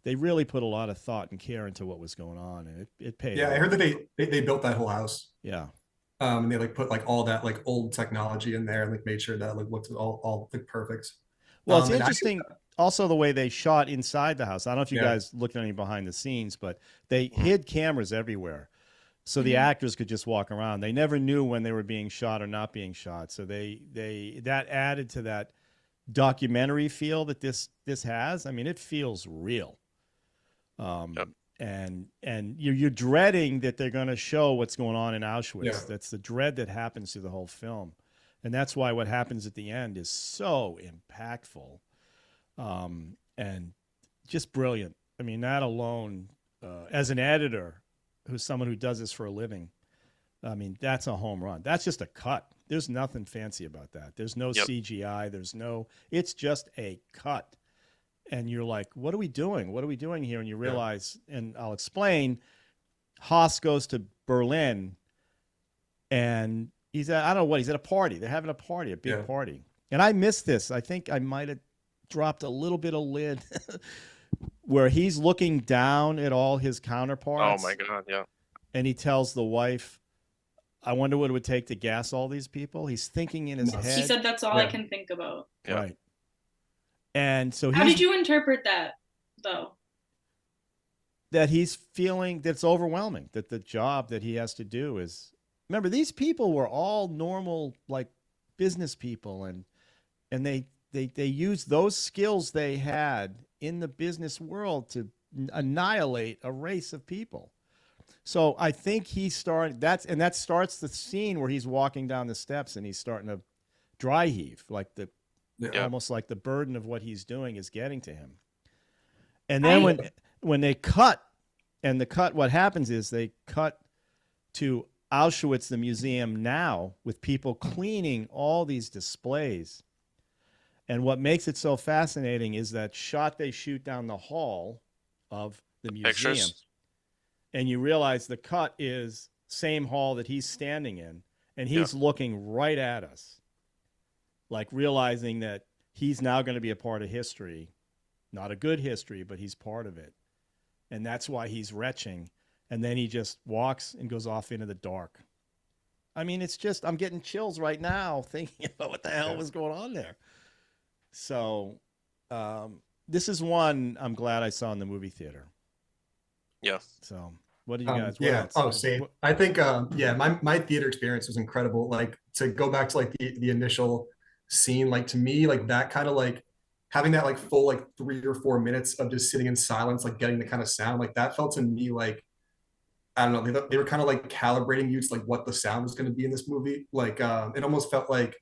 they really put a lot of thought and care into what was going on. And it paid off. I heard that they built that whole house. Yeah. And they like put like all that like old technology in there and like made sure that like looked all like perfect. Well, it's interesting also the way they shot inside the house. I don't know if you guys looked at any behind the scenes, but they hid cameras everywhere. So the actors could just walk around. They never knew when they were being shot or not being shot. So that added to that documentary feel that this has. I mean, it feels real. Um, and you're dreading that they're going to show what's going on in Auschwitz. Yeah. That's the dread that happens through the whole film, and that's why what happens at the end is so impactful, and just brilliant. I mean, that alone, as an editor, who's someone who does this for a living, I mean, that's a home run. That's just a cut. There's nothing fancy about that. There's no CGI. It's just a cut. And you're like, what are we doing? What are we doing here? And you realize, and I'll explain, Haas goes to Berlin and he's at, I don't know what, he's at a party. They're having a party, a big party. And I missed this. I think I might have dropped a little bit of lid where he's looking down at all his counterparts. Oh my God, yeah. And he tells the wife, I wonder what it would take to gas all these people. He's thinking in his head. He said, that's all I can think about. Yeah. Right. And so how did you interpret that, though? That he's feeling that's overwhelming, that the job that he has to do is, remember, these people were all normal, like business people, and they use those skills they had in the business world to annihilate a race of people. So I think he started that starts the scene where he's walking down the steps and he's starting to dry heave, like almost like the burden of what he's doing is getting to him. And then when they cut, what happens is they cut to Auschwitz, the museum now, with people cleaning all these displays. And what makes it so fascinating is that shot they shoot down the hall of the museum. Pictures. And you realize the cut is same hall that he's standing in, and he's looking right at us, like realizing that he's now going to be a part of history, not a good history, but he's part of it. And that's why he's retching. And then he just walks and goes off into the dark. I mean, it's just, I'm getting chills right now thinking about what the hell was going on there. So this is one I'm glad I saw in the movie theater. Yeah. So what do you guys? Same. I think my theater experience was incredible. Like, to go back to like the initial scene, like, to me, like, that kind of like having that like full like 3 or 4 minutes of just sitting in silence, like getting the kind of sound, like that felt to me like, I don't know, they were kind of like calibrating you to like what the sound was going to be in this movie. Like it almost felt like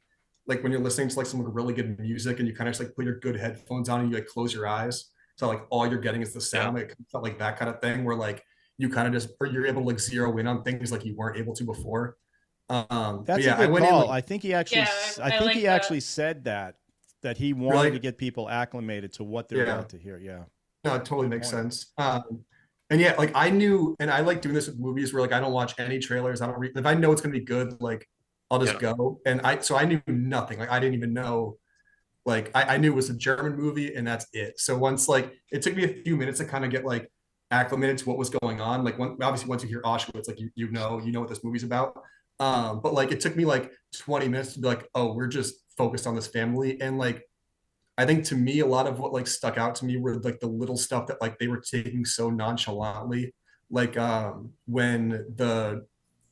when you're listening to like some really good music and you kind of just like put your good headphones on and you like close your eyes, so like all you're getting is the sound. It felt like that kind of thing where like you kind of just, or you're able to like zero in on things like you weren't able to before. That's a good call. I think he actually, actually said that he wanted to get people acclimated to what they're about to hear. Yeah. No, it totally makes sense. And yeah, like I knew, and I like doing this with movies where like I don't watch any trailers. I don't read, if I know it's gonna be good, like I'll just go. And so I knew nothing. Like I didn't even know. Like I knew it was a German movie and that's it. So once like it took me a few minutes to kind of get like acclimated to what was going on. Like obviously once you hear Auschwitz, like you know what this movie's about. But like it took me like 20 minutes to be like, oh, we're just focused on this family. And like I think to me, a lot of what like stuck out to me were like the little stuff that like they were taking so nonchalantly. Like when the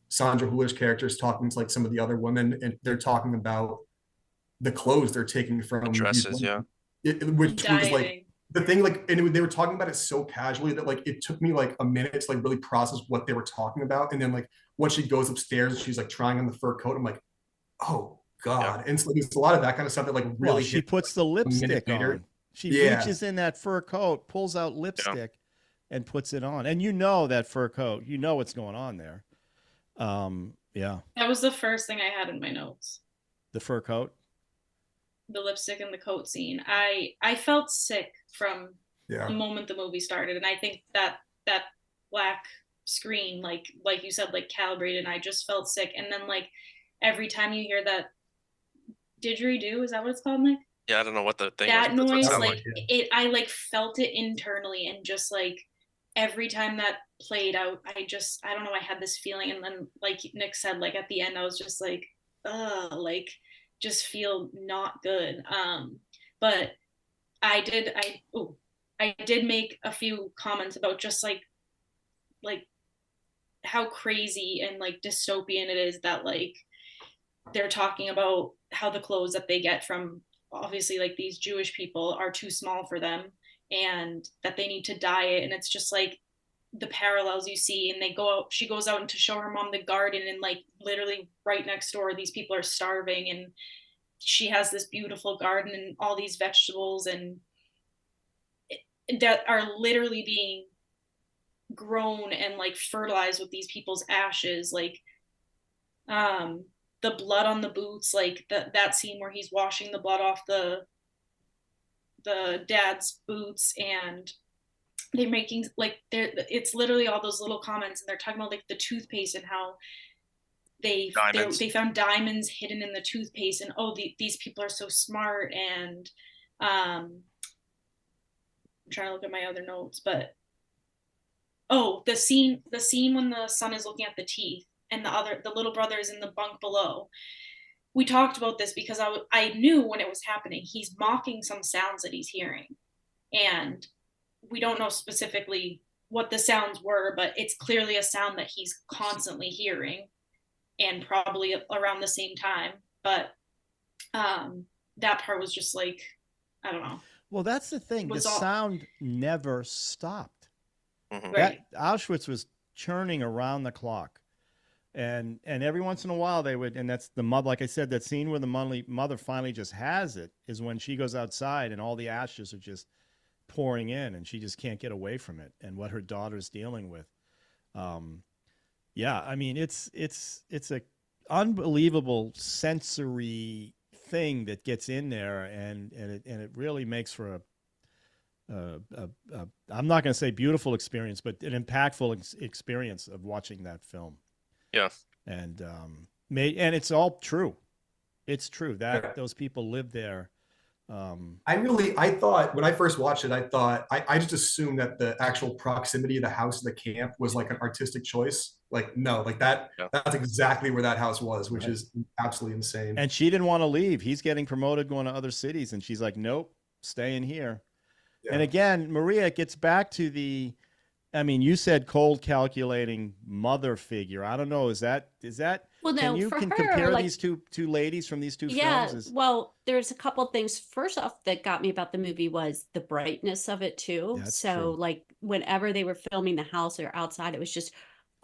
Sandra Huller's character is talking to like some of the other women and they're talking about the clothes they're taking from dresses, which was like the thing, like, and they were talking about it so casually that like it took me like a minute to like really process what they were talking about. And then like once she goes upstairs and she's like trying on the fur coat, I'm like, oh God. And so there's a lot of that kind of stuff that like really she puts the lipstick on. She reaches in that fur coat, pulls out lipstick and puts it on. And you know that fur coat, you know what's going on there. That was the first thing I had in my notes. The fur coat? The lipstick and the coat scene. I felt sick from the moment the movie started. And I think that black screen, like you said, like calibrated, and I just felt sick. And then like every time you hear that didgeridoo, is that what it's called, Nick? Yeah, I don't know what the thing that was, noise, like it, I like felt it internally, and just like every time that played out, I don't know, I had this feeling. And then like Nick said, like at the end, I was just like, like just feel not good. But I did make a few comments about just like how crazy and like dystopian it is that like they're talking about how the clothes that they get from obviously like these Jewish people are too small for them, and that they need to diet. And it's just like the parallels you see. And they go out, she goes out and to show her mom the garden, and like literally right next door, these people are starving, and she has this beautiful garden and all these vegetables and that are literally being grown and like fertilized with these people's ashes. Like the blood on the boots, like that scene where he's washing the blood off the dad's boots, and they're making like it's literally all those little comments, and they're talking about like the toothpaste and how they found diamonds hidden in the toothpaste, and these people are so smart. And I'm trying to look at my other notes, but the scene when the son is looking at the teeth and the little brother is in the bunk below. We talked about this because I knew when it was happening, he's mocking some sounds that he's hearing, and we don't know specifically what the sounds were, but it's clearly a sound that he's constantly hearing, and probably around the same time. But that part was just like, I don't know. Well, that's the thing. The sound never stopped. Mm-hmm. That Auschwitz was churning around the clock. And every once in a while they would, and that's the mother, like I said, that scene where the mother finally just has it is when she goes outside and all the ashes are just pouring in and she just can't get away from it, and what her daughter's dealing with. Yeah, I mean, it's a unbelievable sensory thing that gets in there, and it really makes for I'm not going to say beautiful experience, but an impactful experience of watching that film. Yeah. And and it's all true. It's true that those people live there. I thought when I first watched it, I just assumed that the actual proximity of the house to the camp was like an artistic choice. Like, no, like that's exactly where that house was, which is absolutely insane. And she didn't want to leave. He's getting promoted, going to other cities. And she's like, nope, staying here. Yeah. And again, Maria, it gets back to I mean, you said cold, calculating mother figure. I don't know. Is that? Well, no, can you for her, compare like, these two ladies from these two yeah, films? well, there's a couple of things. First off, that got me about the movie was the brightness of it too. That's so true. like whenever they were filming the house or outside, it was just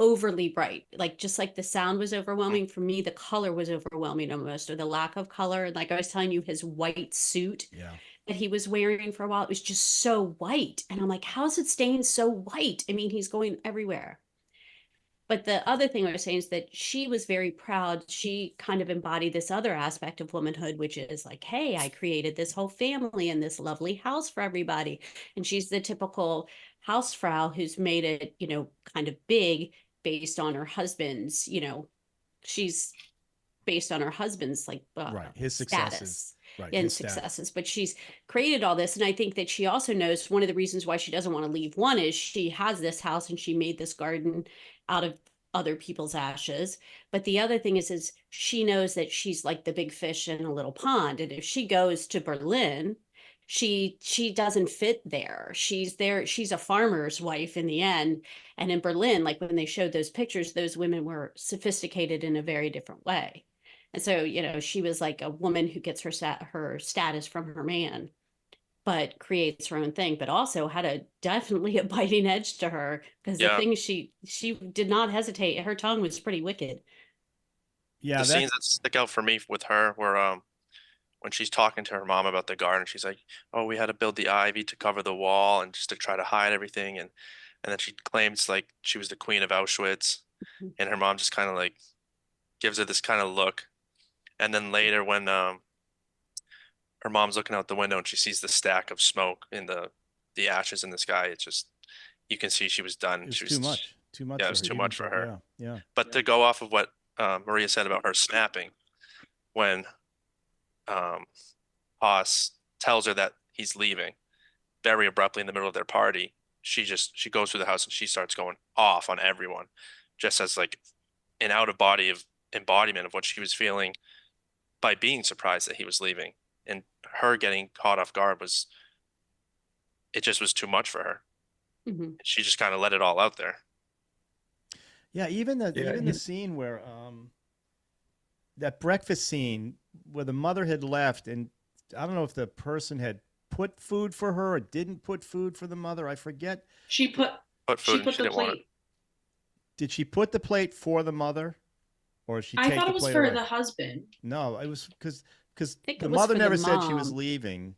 overly bright. Like just like the sound was overwhelming. For me, the color was overwhelming almost, or the lack of color. Like I was telling you, his white suit that he was wearing for a while, it was just so white. And I'm like, how's it staying so white? I mean, he's going everywhere. But the other thing I was saying is that she was very proud. She kind of embodied this other aspect of womanhood, which is like, hey, I created this whole family and this lovely house for everybody. And she's the typical housefrau who's made it, kind of big based on her husband's, she's based on her husband's like his successes. Right, and successes. But she's created all this. And I think that she also knows one of the reasons why she doesn't want to leave. One is she has this house and she made this garden out of other people's ashes. But the other thing is she knows that she's like the big fish in a little pond. And if she goes to Berlin, she doesn't fit there. She's a farmer's wife in the end. And in Berlin, like when they showed those pictures, those women were sophisticated in a very different way. And so, she was like a woman who gets her status from her man, but creates her own thing, but also had definitely a biting edge to her, because the thing she did not hesitate. Her tongue was pretty wicked. Yeah. The scenes that stick out for me with her were when she's talking to her mom about the garden, she's like, oh, we had to build the ivy to cover the wall and just to try to hide everything. And then she claims like she was the queen of Auschwitz, and her mom just kind of like gives her this kind of look. And then later when her mom's looking out the window and she sees the stack of smoke in the ashes in the sky, it's just, you can see she was done. It was too much. Yeah, it was too much for her. Yeah. But to go off of what Maria said about her snapping, when Haas tells her that he's leaving very abruptly in the middle of their party, she goes through the house and she starts going off on everyone, just as like an out of body embodiment of what she was feeling by being surprised that he was leaving. And her getting caught off guard it just was too much for her. Mm-hmm. She just kind of let it all out there. Yeah, even the scene where that breakfast scene where the mother had left, and I don't know if the person had put food for her or didn't put food for the mother. I forget. She put Put food. she put She the didn't want it. plate. Did she put the plate for the mother, or did she I take thought the it was plate for away? the husband. No, it was because think the it was mother for the never said she was mom. leaving,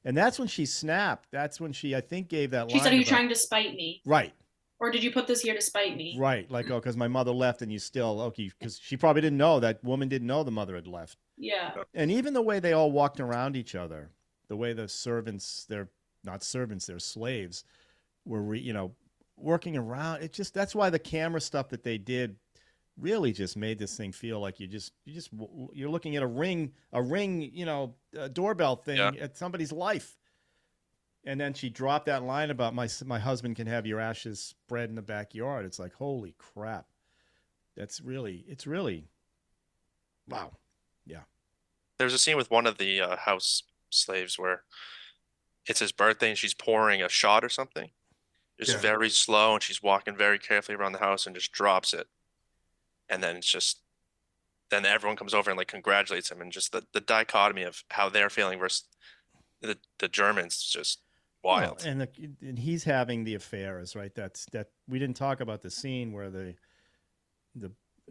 and that's when she snapped. That's when she, I think, gave that She line said, "Are you about, trying to spite me, right, or did you put this here to spite me?" right, like, oh, because my mother left, and you still okay, because she probably didn't know, that woman didn't know the mother had left. Yeah. And even the way they all walked around each other, the way the servants, they're not servants, they're slaves, were working around. It just, that's why the camera stuff that they did really just made this thing feel like you're looking at a ring, a doorbell Yeah. thing at somebody's life. And then she dropped that line about my husband can have your ashes spread in the backyard. It's like, holy crap. It's really wow. Yeah. There's a scene with one of the house slaves where it's his birthday and she's pouring a shot or something. Just Yeah. very slow, and she's walking very carefully around the house and just drops it. And then then everyone comes over and like congratulates him, and just the dichotomy of how they're feeling versus the Germans is just Well, wild. and he's having the affairs, right? That we didn't talk about the scene where the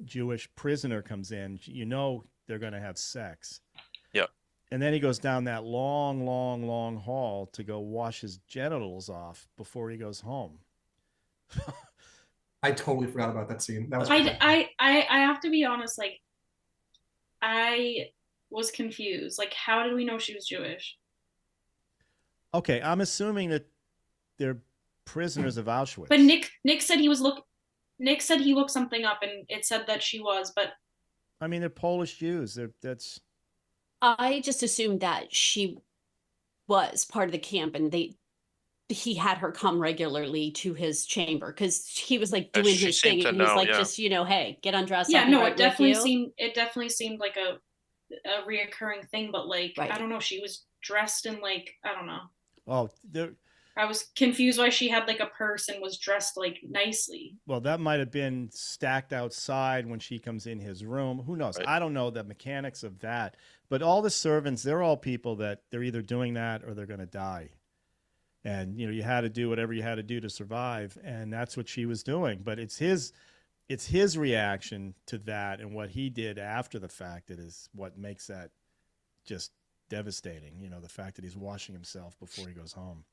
Jewish prisoner comes in. They're going to have sex. Yeah. And then he goes down that long, long, long hall to go wash his genitals off before he goes home. I totally forgot about that scene. That was I have to be honest, like I was confused. Like, how did we know she was Jewish? Okay, I'm assuming that they're prisoners of Auschwitz. But Nick said Nick said he looked something up and it said that she was, but I mean, they're Polish Jews. That's I just assumed that she was part of the camp, and he had her come regularly to his chamber because he was like Yeah, doing she his seemed thing, to and he was know, like, yeah. just hey, get undressed. yeah, I'll be no, right with you. it definitely seemed like a reoccurring thing, but like Right. I don't know, she was dressed in like I don't know. oh, I was confused why she had like a purse and was dressed like nicely. well, that might have been stacked outside when she comes in his room. Who knows? Right. I don't know the mechanics of that. But all the servants, they're all people that they're either doing that or they're going to die. And you had to do whatever you had to do to survive, and that's what she was doing. But it's his reaction to that and what he did after the fact that is what makes that just devastating. The fact that he's washing himself before he goes home.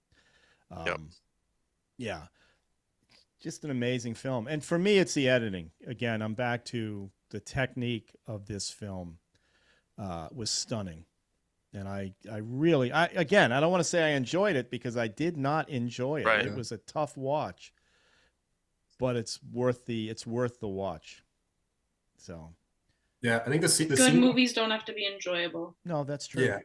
Yep. Yeah, just an amazing film. And for me, it's the editing. Again, I'm back to the technique of this film was stunning. And I really, again, I don't want to say I enjoyed it because I did not enjoy it. Right. It was a tough watch, but it's worth the watch. So, yeah. I think the Good scene, movies don't have to be enjoyable. no, that's true. yeah.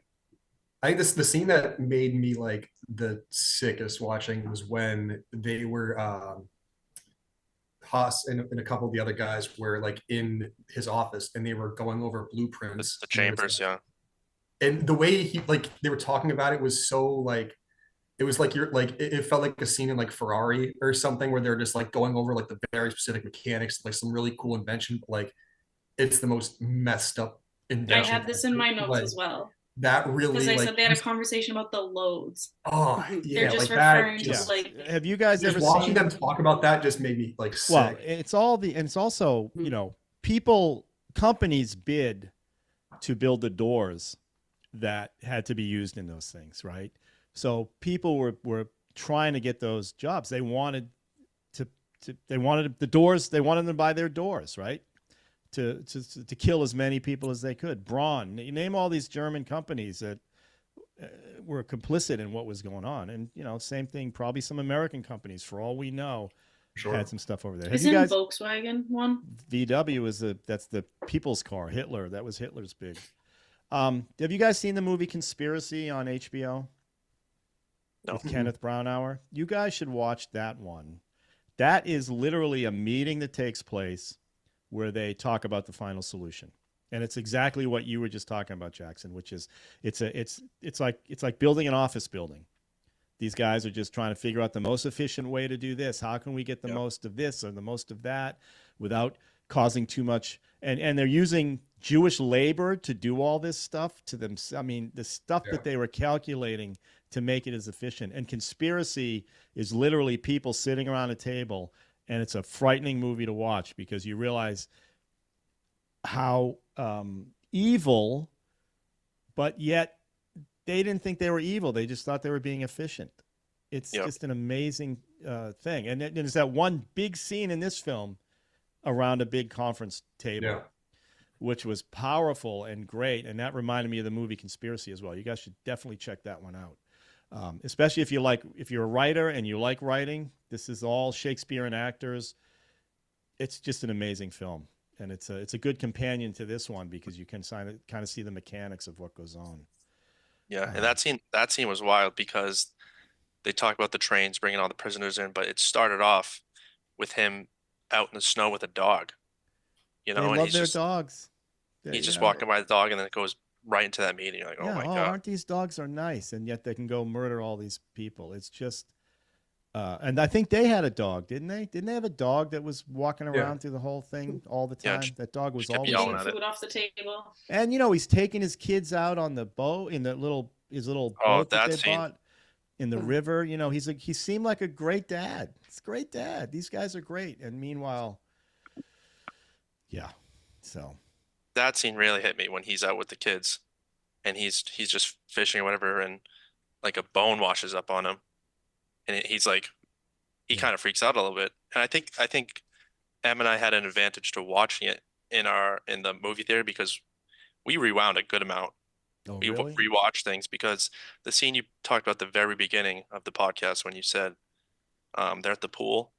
I think the scene that made me like the sickest watching was when they were Haas and a couple of the other guys were like in his office and they were going over blueprints. The chambers, yeah. And the way they were talking about it was so like it was like it felt like a scene in like Ferrari or something where they're just like going over like the very specific mechanics, like some really cool invention, but like it's the most messed up invention. I have this in my notes like, as well. That really Because they like said they had a conversation about the loads. oh yeah, They're just like referring that, to just, like Have you guys just ever watching seen them talk about that just made me like sick. Well, it's also, companies bid to build the doors that had to be used in those things, right? So people were trying to get those jobs. They wanted the doors, they wanted them to buy their doors, right? To kill as many people as they could. Braun, name all these German companies that were complicit in what was going on. And, same thing, probably some American companies, for all we know, Sure. had some stuff over there. Isn't Volkswagen one? VW that's the people's car. Hitler, that was Hitler's big. Have you guys seen the movie Conspiracy on HBO? No. With Kenneth Branagh? You guys should watch that one. That is literally a meeting that takes place where they talk about the final solution. And it's exactly what you were just talking about, Jackson, which is it's like building an office building. These guys are just trying to figure out the most efficient way to do this. How can we get the most of this or the most of that without causing too much? And they're using Jewish labor to do all this stuff to them. I mean, the stuff that they were calculating to make it as efficient. And Conspiracy is literally people sitting around a table, and it's a frightening movie to watch because you realize how evil, but yet they didn't think they were evil. They just thought they were being efficient. It's just an amazing thing. And there's that one big scene in this film around a big conference table, which was powerful and great. And that reminded me of the movie Conspiracy as well. You guys should definitely check that one out. Especially if you're a writer and you like writing. This is all Shakespearean actors. It's just an amazing film. And it's a good companion to this one because you can kind of see the mechanics of what goes on. Yeah, and that scene was wild because they talk about the trains bringing all the prisoners in, but it started off with him out in the snow with a dog. You know, they and love he's their just dogs. he's just walking by the dog, and then it goes right into that meeting. You're like, oh my God, aren't these dogs are nice, and yet they can go murder all these people. It's just, and I think they had a dog, didn't they? Didn't they have a dog that was walking around through the whole thing all the time? That dog was kept always yelling Eating at it. food off the table. And he's taking his kids out on the boat in his little boat that they bought in the river. He seemed like a great dad. It's a great dad. These guys are great. And meanwhile, so that scene really hit me when he's out with the kids, and he's just fishing or whatever, and like a bone washes up on him, and he's like, he kind of freaks out a little bit. And I think Em and I had an advantage to watching it in the movie theater because we rewound a good amount. Oh, we really? rewatched things because the scene you talked about at the very beginning of the podcast when you said they're at the pool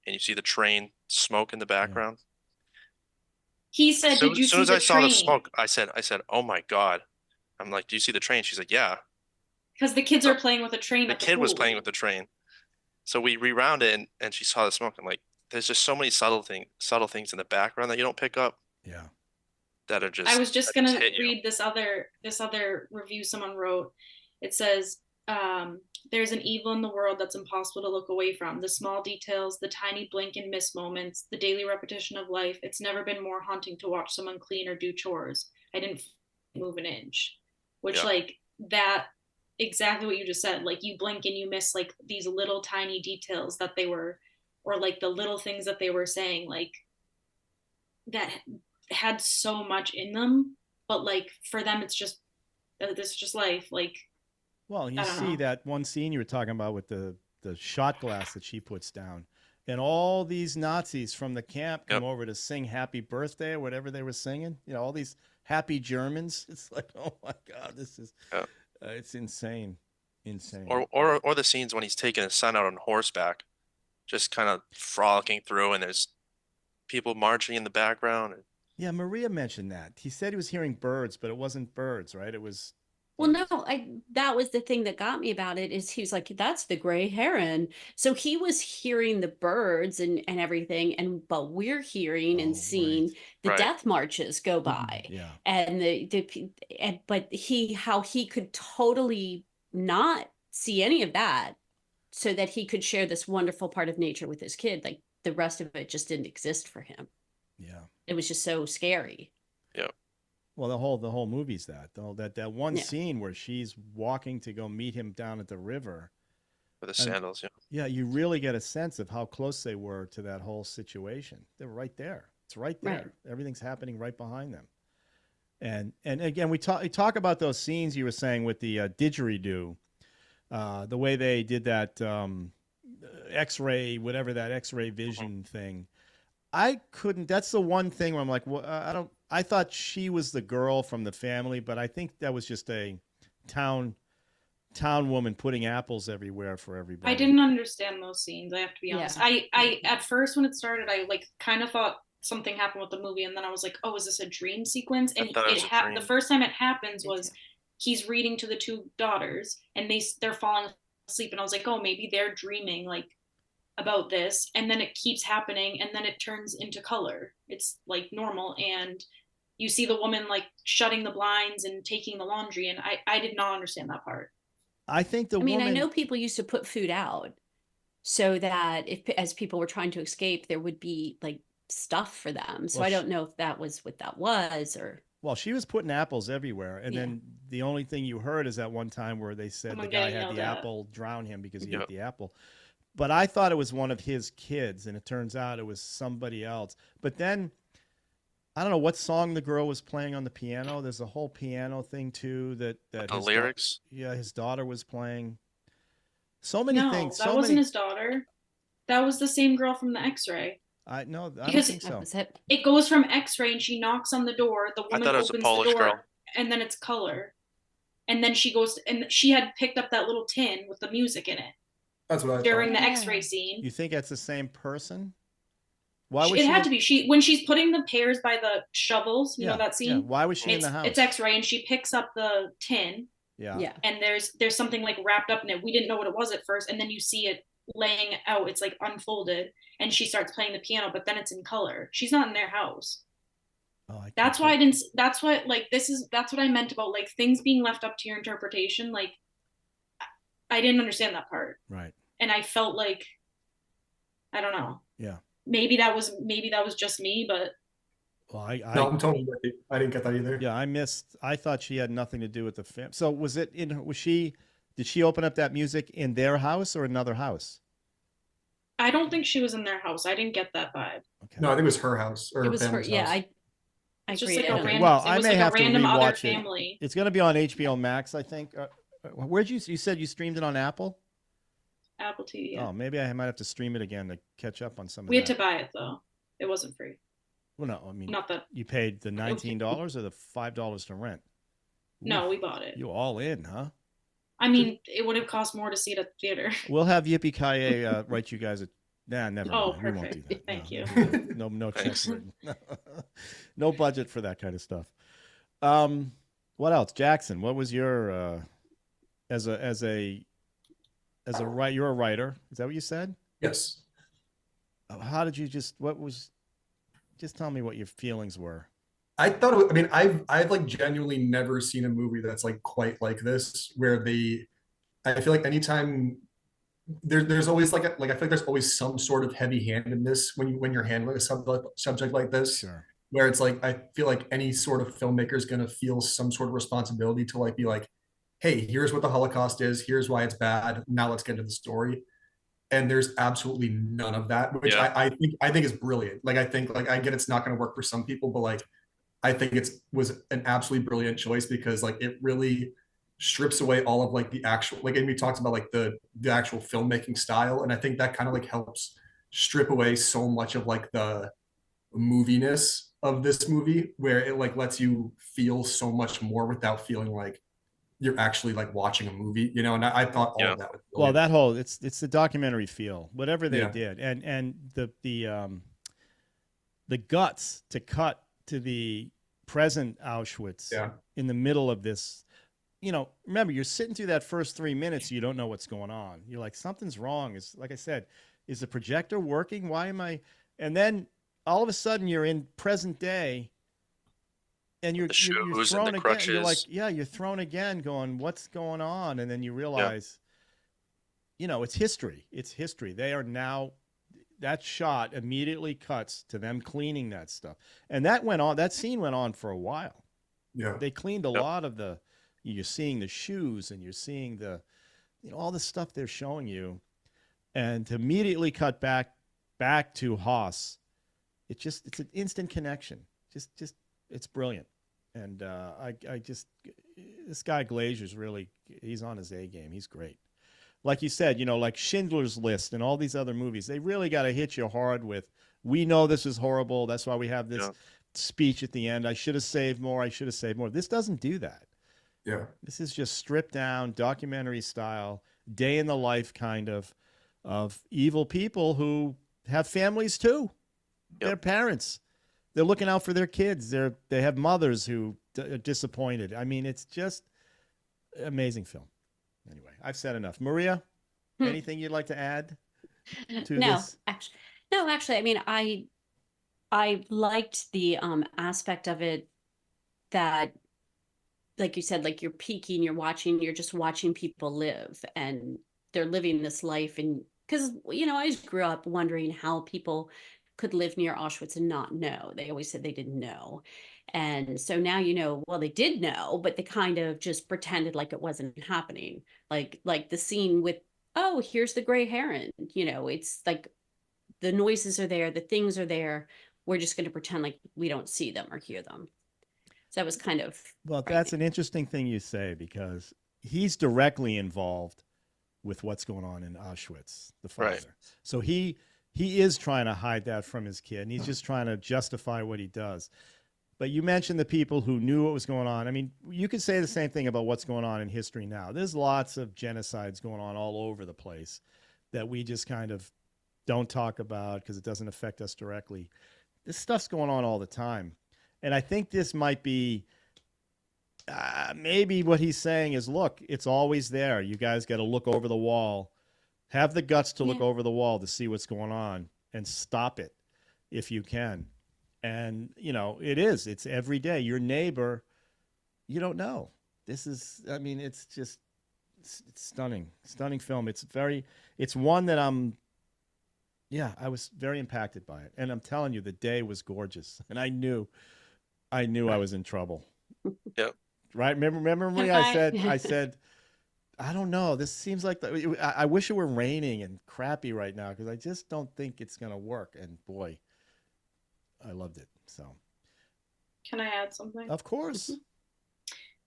and you see the train smoke in the background. He said, So "Did you as soon see as the I saw train?" the smoke, I said, "Oh my God!" I'm like, "Do you see the train?" She's like, "Yeah." Because the kids are playing with a train. The at the kid was pool. playing with the train, so we rewound it, and she saw the smoke. I'm like, "There's just so many subtle things in the background that you don't pick up." Yeah. I was just gonna read this other review someone wrote. It says, there's an evil in the world that's impossible to look away from. The small details, the tiny blink and miss moments, the daily repetition of life. It's never been more haunting to watch someone clean or do chores. I didn't move an inch. Which like that exactly what you just said. Like you blink and you miss like these little tiny details that they were, or like the little things that they were saying, like that had so much in them, but like for them it's just this is just life. Like, well, you see that one scene you were talking about with the shot glass that she puts down, and all these Nazis from the camp come over to sing happy birthday or whatever they were singing, all these happy Germans. It's like, oh my God, this is it's insane. Or the scenes when he's taking his son out on horseback, just kind of frolicking through, and there's people marching in the background. Yeah, Maria mentioned that. He said he was hearing birds, but it wasn't birds, right? It was. Well, no, that was the thing that got me about it is he was like, that's the gray heron. So he was hearing the birds and everything, but we're hearing and seeing the death marches go by. Yeah. And but how he could totally not see any of that so that he could share this wonderful part of nature with his kid. Like the rest of it just didn't exist for him. Yeah. It was just so scary. Yeah. Well, the whole movie's that one scene where she's walking to go meet him down at the river with the sandals. Yeah, you really get a sense of how close they were to that whole situation. They're right there. It's right there. Right. Everything's happening right behind them. And again, we talk about those scenes you were saying with the didgeridoo, the way they did that X-ray, whatever that X-ray vision thing. I couldn't. That's the one thing where I'm like, well, I thought she was the girl from the family, but I think that was just a town woman putting apples everywhere for everybody. I didn't understand those scenes. I have to be honest. I at first when it started, I like kind of thought something happened with the movie, and then I was like, oh, is this a dream sequence? And the first time it happens was he's reading to the two daughters, and they're falling asleep, and I was like, oh, maybe they're dreaming like about this, and then it keeps happening, and then it turns into color. It's like normal, and you see the woman like shutting the blinds and taking the laundry, and I did not understand that part. I think I know people used to put food out so that as people were trying to escape, there would be like stuff for them. So I don't know if that was what that was or. Well, she was putting apples everywhere, and Yeah. then the only thing you heard is that one time where they said Someone the guy getting had yelled the at. apple drown him because he ate Yep. the apple. But I thought it was one of his kids, and it turns out it was somebody else. But then I don't know what song the girl was playing on the piano. There's a whole piano thing too that The his lyrics. yeah, his daughter was playing. So many No, things. that So wasn't many. his daughter. That was the same girl from the X-ray. I no, I don't Because think That so. was it. it goes from X-ray and she knocks on the door. The I woman thought it was a opens the Polish door, girl. and then it's color. And then she goes, and she had picked up that little tin with the music in it That's what I during thought. the X-ray scene. You think that's the same person? Why was It she? had to be when she's putting the pears by the shovels. You Yeah, know that yeah. scene. Why was she in It's the house? it's X-ray, and she picks up the tin, Yeah. Yeah. and there's something like wrapped up in it. We didn't know what it was at first, and then you see it laying out. It's like unfolded, and she starts playing the piano, but then it's in color. She's not in their house. Oh, I That's why I completely- didn't. That's what like that's what I meant about like things being left up to your interpretation. Like I didn't understand that part, Right. and I felt like I don't know. Yeah. Maybe that was just me, but Well, No, I'm totally with you. I didn't get that either. yeah, I missed. I thought she had nothing to do with the fam. So was it in? Was she? Did she open up that music in their house or another house? I don't think she was in their house. I didn't get that vibe. Okay. No, I think it was her house or It was her. family's Yeah, house. I It's just agree. like I a don't random. know. Well, it I was may like have a to random other rewatch it. family. It's going to be on HBO Max, I think. Where'd you said you streamed it on Apple? Apple TV. Yeah. Oh, maybe I might have to stream it again to catch up on some of We had that. to buy it though. It wasn't free. Well, no, I mean, Not that. you paid the $19 or the $5 to rent. No, Oof, we bought it. you all in, huh? I mean, it would have cost more to see it at the theater. We'll have Yippee-Ki-Yay write you guys a. Nah, never Oh, mind. We won't do perfect. that. Thank No, you. No checks Thanks. written. No budget for that kind of stuff. What else, Jackson? What was your as a writer? You're a writer. Is that what you said? Yes. How did you just? What was? Just tell me what your feelings were. I thought, I mean, I've like genuinely never seen a movie that's like quite like this, where I feel like anytime there's always like I feel like there's always some sort of heavy-handedness when you're handling a subject like this, Sure. where it's like I feel like any sort of filmmaker is going to feel some sort of responsibility to like be like, hey, here's what the Holocaust is, here's why it's bad, now let's get into the story. And there's absolutely none of that, which Yeah. I think is brilliant. Like I think like I get it's not going to work for some people, but like I think was an absolutely brilliant choice because like it really strips away all of like the actual like, and we talked about like the actual filmmaking style, and I think that kind of like helps strip away so much of like the moviness of this movie, where it like lets you feel so much more without feeling like you're actually like watching a movie, you know. And I thought all Yeah. of that was Well, brilliant. that whole it's the documentary feel, whatever they Yeah. did, and the guts to cut to the present Auschwitz Yeah. in the middle of this. You know, remember you're sitting through that first 3 minutes, you don't know what's going on. You're like, something's wrong. It's like I said, is the projector working? Why am I? And then all of a sudden you're in present day, and you're The you're shoes and thrown the again. You're like, crutches. yeah, you're thrown again, going, what's going on? And then you realize, you know, it's history. It's history. They are now. That shot immediately cuts to them cleaning that stuff, and that went on. That scene went on for a while. Yeah. They cleaned a Yep. lot of the. You're seeing the shoes, and you're seeing the, you know, all the stuff they're showing you, and to immediately cut back to Haas, it's an instant connection. Just it's brilliant, and I just this guy Glazer's really he's on his A game. He's great. Like you said, you know, like Schindler's List and all these other movies, they really got to hit you hard with, we know this is horrible. That's why we have this Yeah. speech at the end. I should have saved more. I should have saved more. This doesn't do that. Yeah. This is just stripped down, documentary style, day in the life kind of evil people who have families too. Yep. They're parents. They're looking out for their kids. They have mothers who are disappointed. I mean, it's just amazing film. Anyway, I've said enough. Maria, anything you'd like to add to this? Actually, I mean, I liked the aspect of it that, like you said, like you're peeking, you're just watching people live, and they're living this life. And because, you know, I just grew up wondering how people could live near Auschwitz and not know. They always said they didn't know. And so now, well, they did know, but they kind of just pretended like it wasn't happening. Like the scene with, oh, here's the gray heron. It's like the noises are there, the things are there. We're just going to pretend like we don't see them or hear them. So that was kind of Well, that's an interesting thing you say, because he's directly involved with what's going on in Auschwitz, the father. Right. So he is trying to hide that from his kid, and he's just trying to justify what he does. But you mentioned the people who knew what was going on. I mean, you could say the same thing about what's going on in history now. There's lots of genocides going on all over the place that we just kind of don't talk about because it doesn't affect us directly. This stuff's going on all the time. And I think this might be maybe what he's saying is, look, it's always there. You guys got to look over the wall, have the guts to look over the wall to see what's going on and stop it if you can. And, it's every day. Your neighbor, you don't know. This is, I mean, it's just, it's stunning film. It's one that I was very impacted by it. And I'm telling you, the day was gorgeous. And I knew I was in trouble. Yep. Right? Remember me? I said, I don't know. This seems like I wish it were raining and crappy right now, because I just don't think it's going to work. And boy, I loved it. So, can I add something? Of course.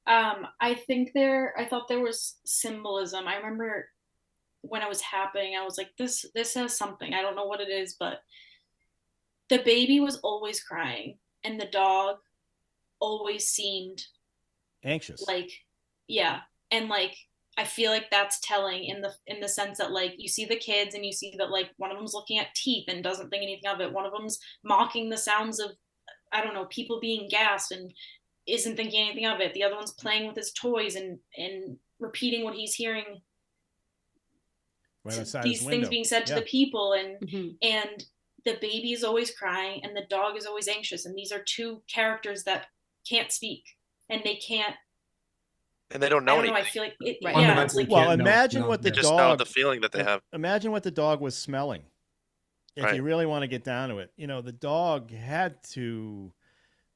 I thought there was symbolism. I remember when it was happening, I was like, this has something. I don't know what it is, but the baby was always crying, and the dog always seemed anxious. And I feel like that's telling in the sense that, like, you see the kids and you see that, like, one of them's looking at teeth and doesn't think anything of it. One of them's mocking the sounds of, I don't know, people being gassed and isn't thinking anything of it. The other one's playing with his toys and repeating what he's hearing. Right outside these his things window. being said to the people, and Mhm. and the baby is always crying and the dog is always anxious, and these are two characters that can't speak, and they can't, And they don't know anything. I feel like it, Right. yeah, it's Fundamentally like, Well, can't know. imagine what the They just know dog, the feeling that they have. imagine what the dog was smelling. If Right. you really want to get down to it, the dog had to,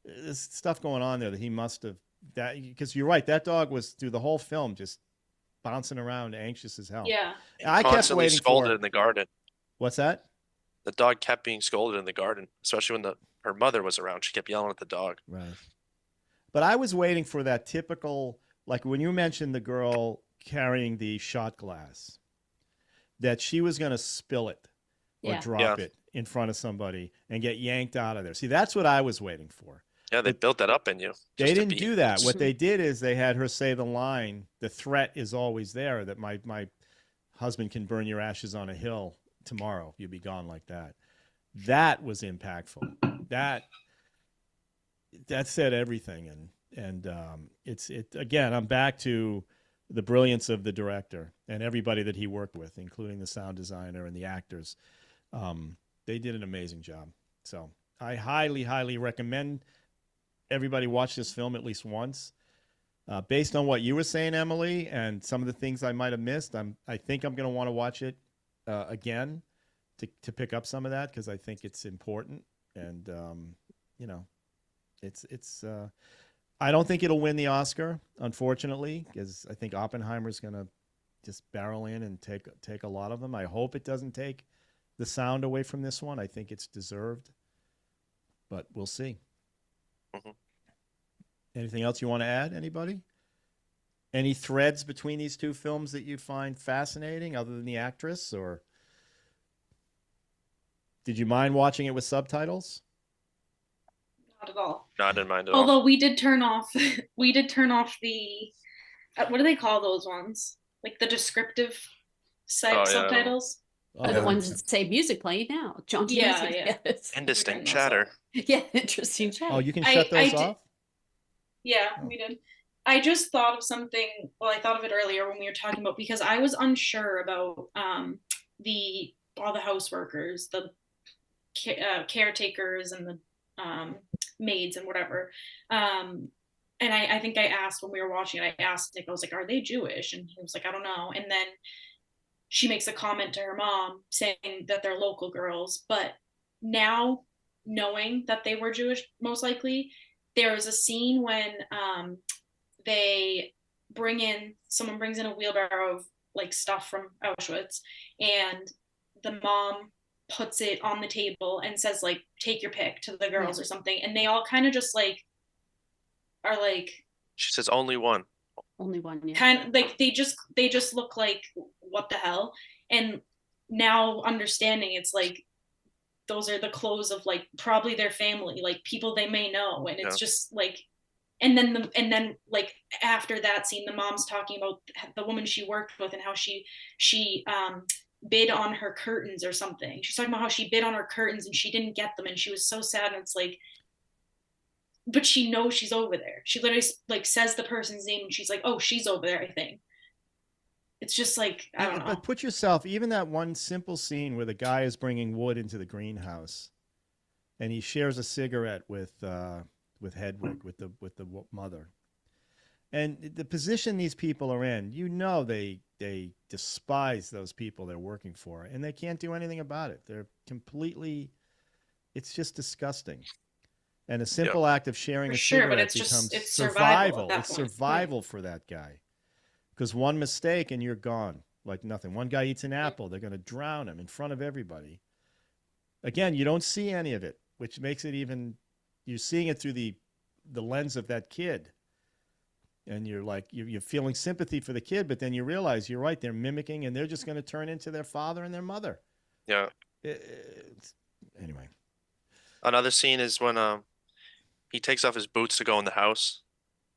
there's stuff going on there that he must have, because you're right, that dog was through the whole film just bouncing around, anxious as hell. yeah. I kept Constantly waiting scolded for, in the garden. what's that? The dog kept being scolded in the garden, especially when her mother was around. She kept yelling at the dog. Right. But I was waiting for that typical, like when you mentioned the girl carrying the shot glass, that she was going to spill it or Yeah. drop it in front of somebody and get yanked out of there. See, that's what I was waiting for. Yeah, they built that up in you. They just to didn't be- do that. What they did is they had her say the line, the threat is always there, that my husband can burn your ashes on a hill tomorrow. You'll be gone like that. That was impactful. That said everything. And it's again, I'm back to the brilliance of the director and everybody that he worked with, including the sound designer and the actors. They did an amazing job. So I highly, highly recommend everybody watch this film at least once. Based on what you were saying, Emily, and some of the things I might have missed, I think I'm going to want to watch it again to pick up some of that, because I think it's important. And it's I don't think it'll win the Oscar, unfortunately, because I think Oppenheimer's going to just barrel in and take a lot of them. I hope it doesn't take the sound away from this one. I think it's deserved, but we'll see. Mhm. Anything else you want to add, anybody? Any threads between these two films that you find fascinating other than the actress, or did you mind watching it with subtitles? Not at all. Not in mind at all. Although we did turn off the what do they call those ones? Like the descriptive Oh, yeah. subtitles. Or the ones that say music playing now. Jaunty Yeah, music. yeah. Yes. Indistinct those chatter. Yeah, interesting chat. Oh, you can shut those off? Yeah, Oh. we did. I just thought of something. Well, I thought of it earlier when we were talking about, because I was unsure about all the house workers, the caretakers, and the maids and whatever. And I think I asked when we were watching it. I asked Nick. I was like, "Are they Jewish?" And he was like, "I don't know." And then she makes a comment to her mom saying that they're local girls, but now knowing that they were Jewish, most likely, there was a scene when someone brings in a wheelbarrow of like stuff from Auschwitz, and the mom puts it on the table and says like, take your pick to the girls or something, and they all kind of just like are like, She says only one. Only one, yeah. kind of like they just look like, what the hell? And now understanding, it's like those are the clothes of like probably their family, like people they may know, and it's just like, and then like after that scene, the mom's talking about the woman she worked with and how she bid on her curtains or something. She's talking about how she bid on her curtains and she didn't get them, and she was so sad. And it's like, but she knows she's over there. She literally like says the person's name and she's like, oh, she's over there, I think. It's just like, I don't know. But put yourself, even that one simple scene where the guy is bringing wood into the greenhouse, and he shares a cigarette with Hedwig, with the mother, and the position these people are in, you know, they despise those people they're working for, and they can't do anything about it. They're completely, it's just disgusting. And a simple act of sharing a cigarette becomes survival. It's survival for that guy. Because one mistake and you're gone like nothing. One guy eats an apple, they're going to drown him in front of everybody. Again, you don't see any of it, which makes it even, you're seeing it through the lens of that kid. And you're like, you're feeling sympathy for the kid, but then you realize you're right, they're mimicking, and they're just going to turn into their father and their mother. Yeah. Anyway. Another scene is when he takes off his boots to go in the house,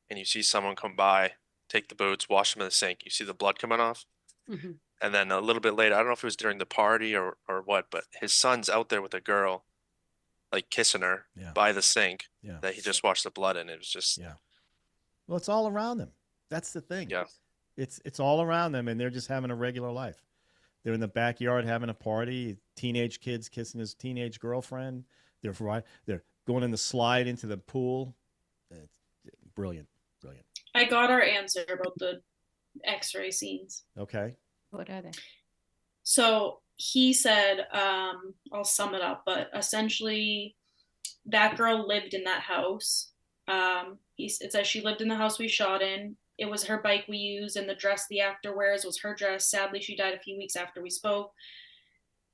and you see someone come by, take the boots, wash them in the sink. You see the blood coming off. Mm-hmm. And then a little bit later, I don't know if it was during the party or what, but his son's out there with a girl, like kissing her by the sink that he just washed the blood in. It was just... Yeah. Well, it's all around them. That's the thing. Yeah. It's all around them, and they're just having a regular life. They're in the backyard having a party, teenage kids kissing his teenage girlfriend. They're going in the slide into the pool. It's brilliant. Brilliant. I got our answer about the X-ray scenes. Okay. What are they? So he said, I'll sum it up, but essentially that girl lived in that house. It says she lived in the house we shot in. It was her bike we used, and the dress the actor wears was her dress. Sadly, she died a few weeks after we spoke.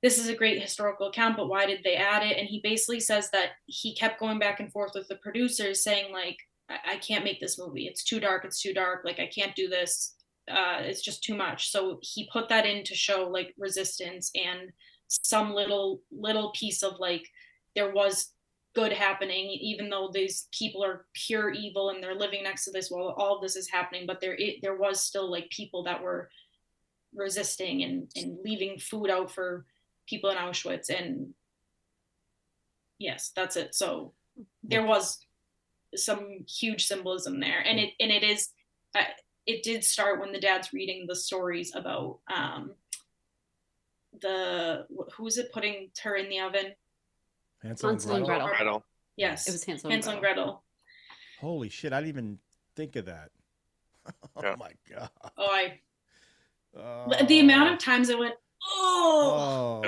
This is a great historical account, but why did they add it? And he basically says that he kept going back and forth with the producers saying like, I can't make this movie. It's too dark. It's too dark. Like, I can't do this. It's just too much. So he put that in to show like resistance and some little piece of like, there was good happening, even though these people are pure evil and they're living next to this while all of this is happening. But there was still like people that were resisting and leaving food out for people in Auschwitz. And yes, that's it. So there was some huge symbolism there, and it did start when the dad's reading the stories about who is it putting her in the oven? Hansel and Gretel. Yes, it was Hansel and Gretel. Holy shit! I didn't even think of that. Oh my god! The amount of times I went,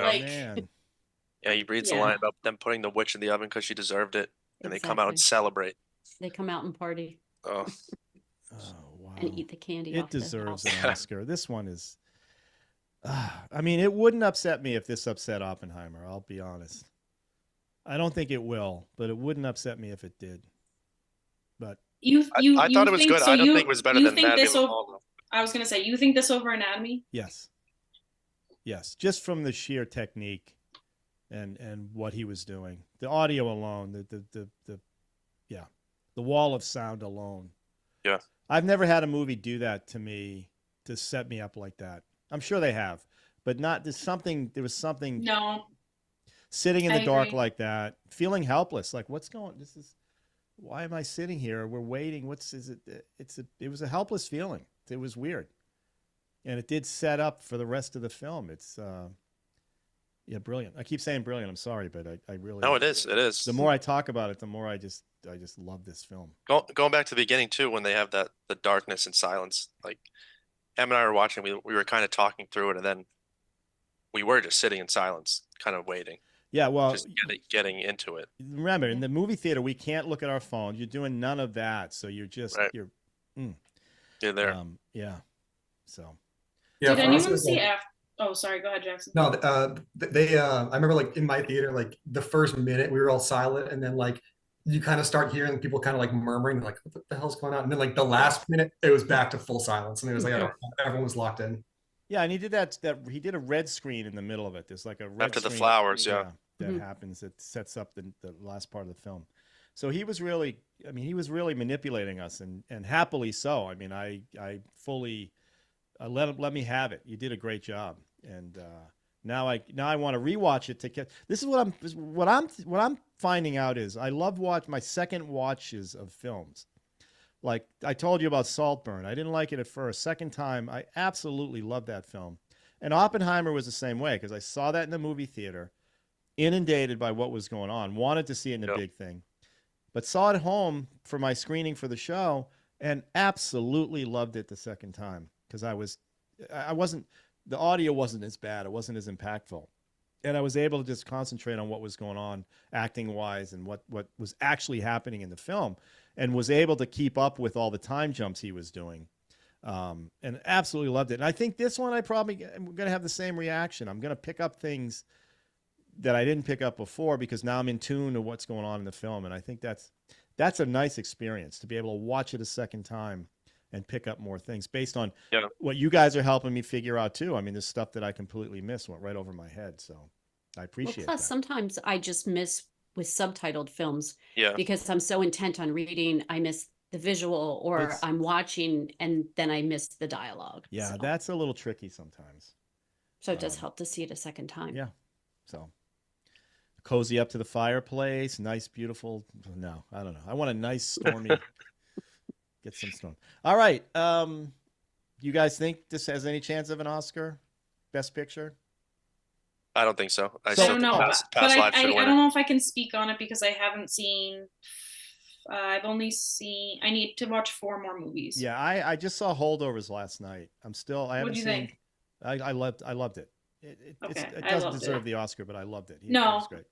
like, man. Yeah, he reads the line about them putting the witch in the oven because she deserved it, and they come out and celebrate. They come out and party. Oh wow! And eat the candy. It deserves an Oscar. This one is. I mean, it wouldn't upset me if this upset Oppenheimer. I'll be honest. I don't think it will, but it wouldn't upset me if it did. But I thought it was good. I don't think it was better than Anatomy of a Fall. I was going to say, you think this over Anatomy? Yes. Just from the sheer technique and what he was doing, the audio alone, the wall of sound alone. Yeah. I've never had a movie do that to me, to set me up like that. I'm sure they have, but not. There was something. No. Sitting in the dark like that, feeling helpless. Like, what's going? Why am I sitting here? We're waiting. It was a helpless feeling. It was weird, and it did set up for the rest of the film. It's brilliant. I keep saying brilliant. I'm sorry, but I really. No, it is. It is. The more I talk about it, the more I just love this film. Going back to the beginning too, when they have the darkness and silence. Like, Em and I were watching. We were kind of talking through it, and then we were just sitting in silence, kind of waiting. Yeah, well, just getting into it. remember in the movie theater we can't look at our phones. You're doing none of that, so Right. you're, mm, You're there. yeah. So Yeah, Did for us, it anyone was see like, after? Oh, sorry. Go ahead, Jackson. no, I remember like in my theater, like the first minute we were all silent, and then like you kind of start hearing people kind of like murmuring, like, what the hell's going on? And then like the last minute, it was back to full silence, and it was like everyone was locked in. yeah, and he did that he did a red screen in the middle of it. There's like a red After the screen, flowers, yeah. that happens. It sets up the last part of the film. So he was really, I mean, he was really manipulating us, and happily so. I mean, I fully let me have it. You did a great job, and now I want to rewatch it to get. This is what I'm finding out is I love my second watches of films. Like I told you about Saltburn, I didn't like it at first. Second time, I absolutely loved that film, and Oppenheimer was the same way because I saw that in the movie theater, inundated by what was going on, wanted to see it in the Yep. big thing, but saw it at home for my screening for the show, and absolutely loved it the second time because I wasn't, the audio wasn't as bad, it wasn't as impactful, and I was able to just concentrate on what was going on acting wise and what was actually happening in the film, and was able to keep up with all the time jumps he was doing, and absolutely loved it. And I think this one I'm going to have the same reaction. I'm going to pick up things that I didn't pick up before because now I'm in tune to what's going on in the film, and I think that's a nice experience to be able to watch it a second time and pick up more things based on what you guys are helping me figure out too. I mean, there's stuff that I completely missed, went right over my head. So I appreciate Plus, that. sometimes I just miss with subtitled films Yeah. because I'm so intent on reading, I miss the visual, or I'm watching and then I miss the dialogue. Yeah, so, that's a little tricky sometimes. so it does help to see it a second time. Yeah. So cozy up to the fireplace, nice, beautiful. No, I don't know. I want a nice stormy. Get some storm. All right. You guys think this has any chance of an Oscar? Best Picture? I don't think so. I don't know, Past but lives I should win don't it. know if I can speak on it because I haven't seen. I've only seen. I need to watch 4 more movies. Yeah, I just saw Holdovers last night. I haven't What'd you seen. think? I loved it. It I doesn't loved deserve it. the Oscar, but I loved it. It No. was great.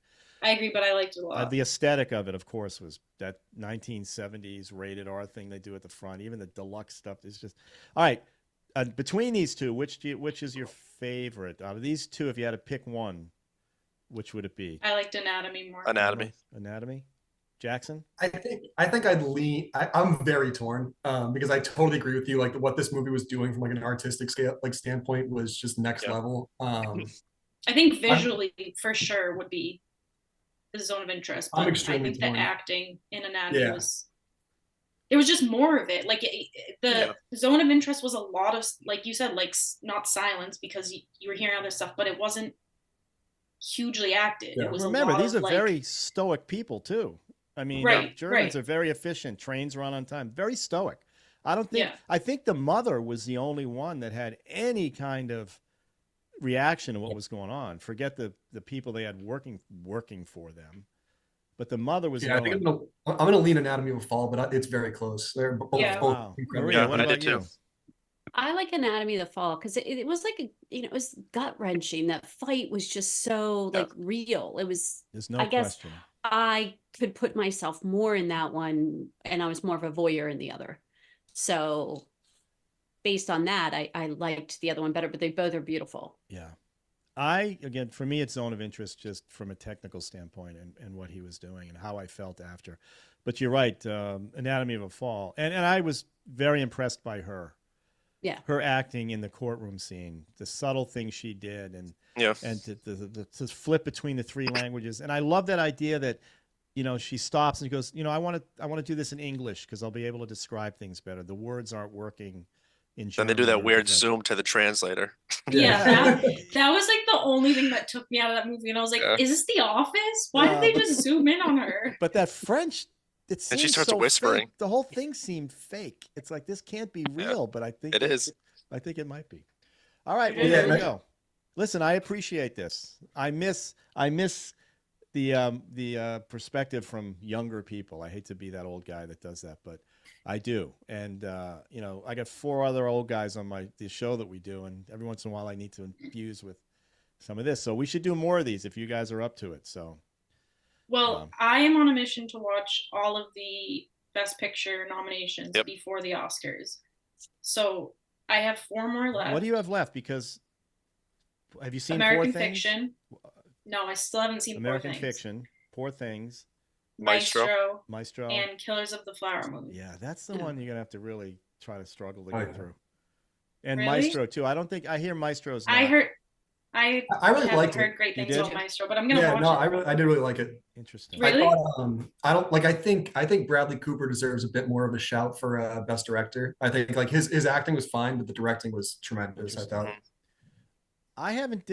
I agree, but I liked it a lot. The aesthetic of it, of course, was that 1970s rated R thing they do at the front. Even the deluxe stuff is just all right. Between these two, which is your favorite out of these two? If you had to pick one, which would it be? I liked Anatomy more. Anatomy. Anatomy. Jackson. I think I'd lean. I'm very torn because I totally agree with you. Like what this movie was doing from like an artistic scale, like standpoint, was just next level. I think visually, for sure, would be the Zone of Interest. But I'm I extremely think the torn. acting in Anatomy Yeah. was. It was just more of it. Like the Zone of Interest was a lot of, like you said, like not silence because you were hearing other stuff, but it wasn't hugely acted. Yeah. It was Remember, a lot these of, are very stoic people too. I mean, Germans are very efficient. Trains run on time. Very stoic. I don't think. Yeah. I think the mother was the only one that had any kind of reaction to what was going on. Forget the people they had working for them, but the mother was. Yeah, I think I'm gonna lean Anatomy of a Fall, but it's very close. They're both, Wow. incredible. Maria, what I about did you? too. I like Anatomy of the Fall because it was like it was gut wrenching. That fight was just so like real. It was. There's no I guess question. I could put myself more in that one, and I was more of a voyeur in the other. So, based on that, I liked the other one better. But they both are beautiful. Yeah. Again, for me, it's Zone of Interest just from a technical standpoint and what he was doing and how I felt after. But you're right, Anatomy of a Fall. And I was very impressed by her. Yeah. Her acting in the courtroom scene, the subtle things she did, and the flip between the 3 languages. And I love that idea that, she stops and goes, I want to do this in English because I'll be able to describe things better. The words aren't working in German. Then they do that weird zoom to the translator. Yeah, that was like the only thing that took me out of that movie, and I was like, "Is this The Office? Why did they just zoom in on her?" But that French, it seems And she starts so whispering. fake. The whole thing seemed fake. It's like this can't be real, but I think it is. I think it might be. All right, well, there we go. Listen, I appreciate this. I miss the perspective from younger people. I hate to be that old guy that does that, but I do. And I got 4 other old guys on the show that we do, and every once in a while I need to infuse with some of this. So we should do more of these if you guys are up to it. So, Well, I am on a mission to watch all of the Best Picture nominations before the Oscars. So I have 4 more left. what do you have left? Because have you seen American Poor Things? Fiction? No, I still haven't seen American Poor Things. Fiction, Poor Things, Maestro, and Killers of the Flower Moon. Yeah, that's the one you're gonna have to really try to struggle to get through. And Really? Maestro too. I don't think I hear Maestro's. Not. I really liked heard it. great things did? about Maestro, but I'm gonna watch it. I did really like it. Interesting. Really? I don't like. I think Bradley Cooper deserves a bit more of a shout for Best Director. I think like his acting was fine, but the directing was tremendous. I thought. I haven't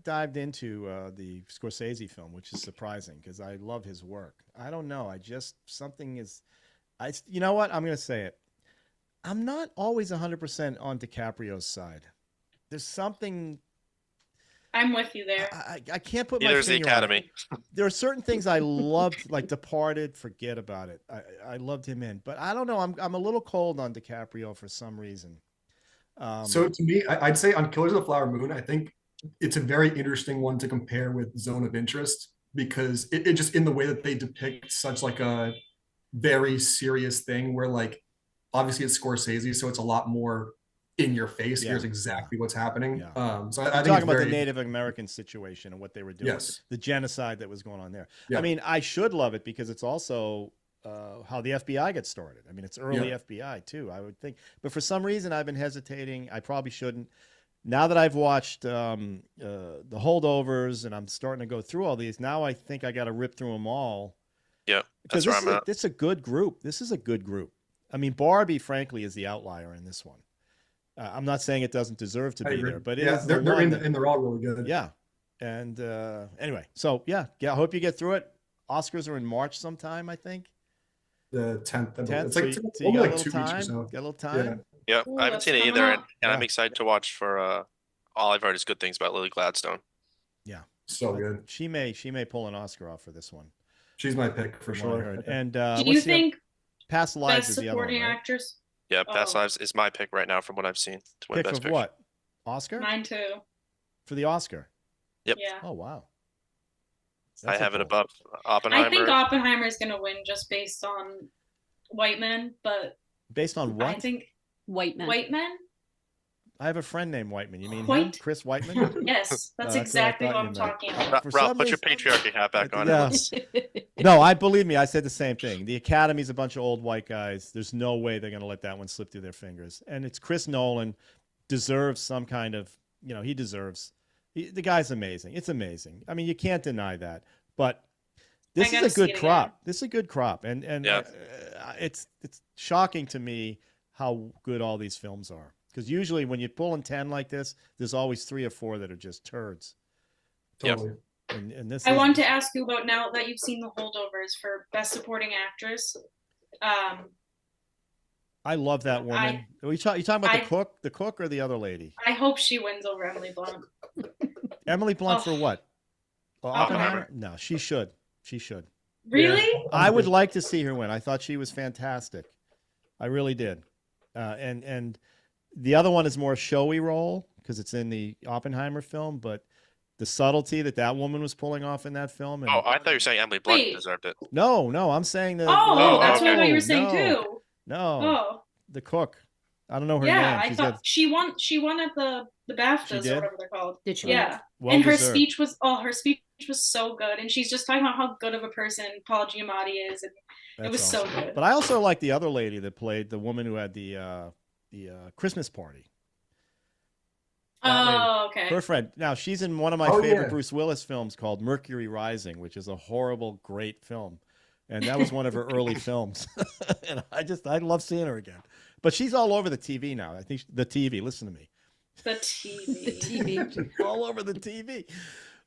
dived into the Scorsese film, which is surprising because I love his work. I don't know. You know what? I'm going to say it. I'm not always 100% on DiCaprio's side. There's something. I'm with you there. I can't put my Neither is the finger on it. Academy. There are certain things I loved, like Departed. Forget about it. I loved him in, but I don't know. I'm a little cold on DiCaprio for some reason. So to me, I'd say on Killers of the Flower Moon, I think it's a very interesting one to compare with Zone of Interest because it just in the way that they depict such like a very serious thing where like obviously it's Scorsese, so it's a lot more in your face. Here's exactly what's happening. So I think talking about the Native American situation and what they were doing, the genocide that was going on there. Yeah. I mean, I should love it because it's also how the FBI gets started. I mean, it's early FBI too, I would think. But for some reason, I've been hesitating. I probably shouldn't. Now that I've watched the Holdovers and I'm starting to go through all these, now I think I got to rip through them all. Yeah, that's where I'm at. This is a good group. This is a good group. I mean, Barbie, frankly, is the outlier in this one. I'm not saying it doesn't deserve to be there, but they're all really good. Yeah. And anyway, so yeah, I hope you get through it. Oscars are in March sometime, I think. The 10th. It's like so only you like 2 weeks or so. Got a little time. Yeah, Ooh, I haven't that's seen it coming either, up. and I'm excited to watch for all I've heard is good things about Lily Gladstone. Yeah. So good. She may pull an Oscar off for this one. She's my pick for from what I sure. heard. And Do you think Past Lives Best is the other one, Supporting right? Actress? Yeah, Past Lives is my pick right now from what I've seen to win Pick Best of Picture. what? Oscar? Mine too. For the Oscar. Yep. Yeah. Oh wow. I have it above I Oppenheimer. think Oppenheimer is going to win just based on White Men, but Based on what? I think White Men. White Men? I have a friend named Whiteman. You mean him? White? Chris Whiteman? Yes, that's That's what I exactly thought what you I'm meant. talking about. For Ralph, some put your reason- patriarchy hat back on. Yeah. Let's- No, believe me, I said the same thing. The Academy's a bunch of old white guys. There's no way they're going to let that one slip through their fingers. And it's Chris Nolan deserves some kind of, he deserves. The guy's amazing. It's amazing. I mean, you can't deny that. But this is a good crop. This is a good crop. And Yeah. it's shocking to me how good all these films are. Because usually when you're pulling 10 like this, there's always 3 or 4 that are just turds. Totally. And this I want to ask you about now that you've seen The Holdovers for Best Supporting Actress. I love that woman. You talking about the cook or the other lady? I hope she wins over Emily Blunt. Emily Blunt for what? Oppenheimer. No, she should. She should. Really? I would like to see her win. I thought she was fantastic. I really did. And the other one is more showy role because it's in the Oppenheimer film, but the subtlety that woman was pulling off in that film. And, Oh, I thought you were saying Emily Blunt Wait. deserved it. no, I'm saying that. That's what I thought you were no, saying no, too. No, Oh, the cook. I don't know her yeah. name. I She's thought got she won. She won at the She BAFTAs did? or whatever they're called. Did she? Yeah. well And her deserved. speech was so good, and she's just talking about how good of a person Paul Giamatti is, and it was so good. But I also like the other lady that played the woman who had the Christmas party. That lady. Oh, okay. Her friend. Now she's in one of my Oh, favorite yeah. Bruce Willis films called Mercury Rising, which is a horrible, great film, and that was one of her early films. And I love seeing her again. But she's all over the TV now. I think the TV. Listen to me. The TV. TV. All over the TV.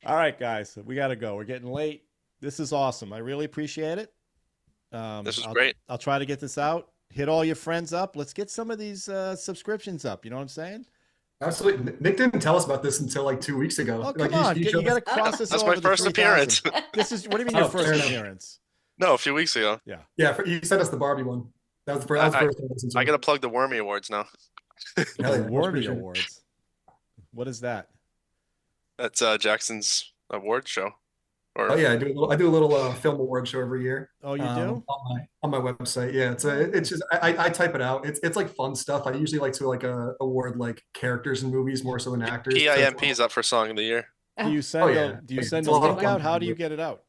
All right, guys, we got to go. We're getting late. This is awesome. I really appreciate it. This is great. I'll try to get this out. Hit all your friends up. Let's get some of these subscriptions up. You know what I'm saying? Absolutely. Nick didn't tell us about this until like 2 weeks ago. Oh, Like, come on. he You showed got to us- cross this That's over my the first 3,000. appearance. This is, what do you mean your Oh, first fair enough. appearance? No, a few weeks ago. Yeah. Yeah, he sent us the Barbie one. That was the first. That was the first one I listened to. I got to plug the Wormy Awards now. Hell yeah, The much Warby appreciated. Awards. What is that? That's Jackson's award show. Or Oh yeah, I do a little film award show every year. Oh, you do? On my website. Yeah, it's just I type it out. It's like fun stuff. I usually like to like award like characters in movies more so than actors. PIMP is up for Song of the Year. Do you send yeah. do you send It's a a lot of link fun out? How to do do. you get it out?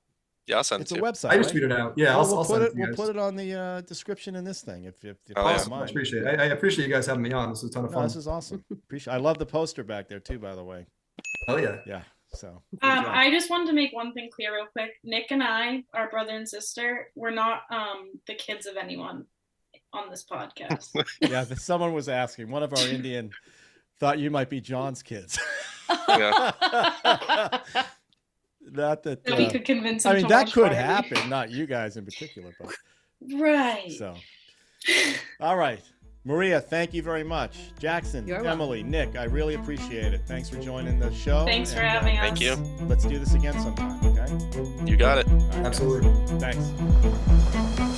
Yeah, I'll send It's it a to you. website. I just right? tweet it out. Yeah, Oh, I'll send it to you we'll guys. put it on the description in this thing if you Oh, yeah. don't I mind. appreciate it. I appreciate you guys having me on. This was a ton of No, fun. this is awesome. I love the poster back there too, by the way. Oh yeah. Yeah. So. good job. I just wanted to make one thing clear real quick. Nick and I, our brother and sister, we're not the kids of anyone on this podcast. Yeah, someone was asking. One of our Indian thought you might be John's kids. Yeah. Not that. That we could convince him I mean, to that watch could Friday. happen. Not you guys in particular, but Right. so. All right, Maria. Thank you very much. Jackson, You're Emily, Nick. I really appreciate it. Thanks for joining the show. Thanks for and, having us. Thank you. Let's do this again sometime. Okay. You got it. All right, guys. Absolutely. Thanks.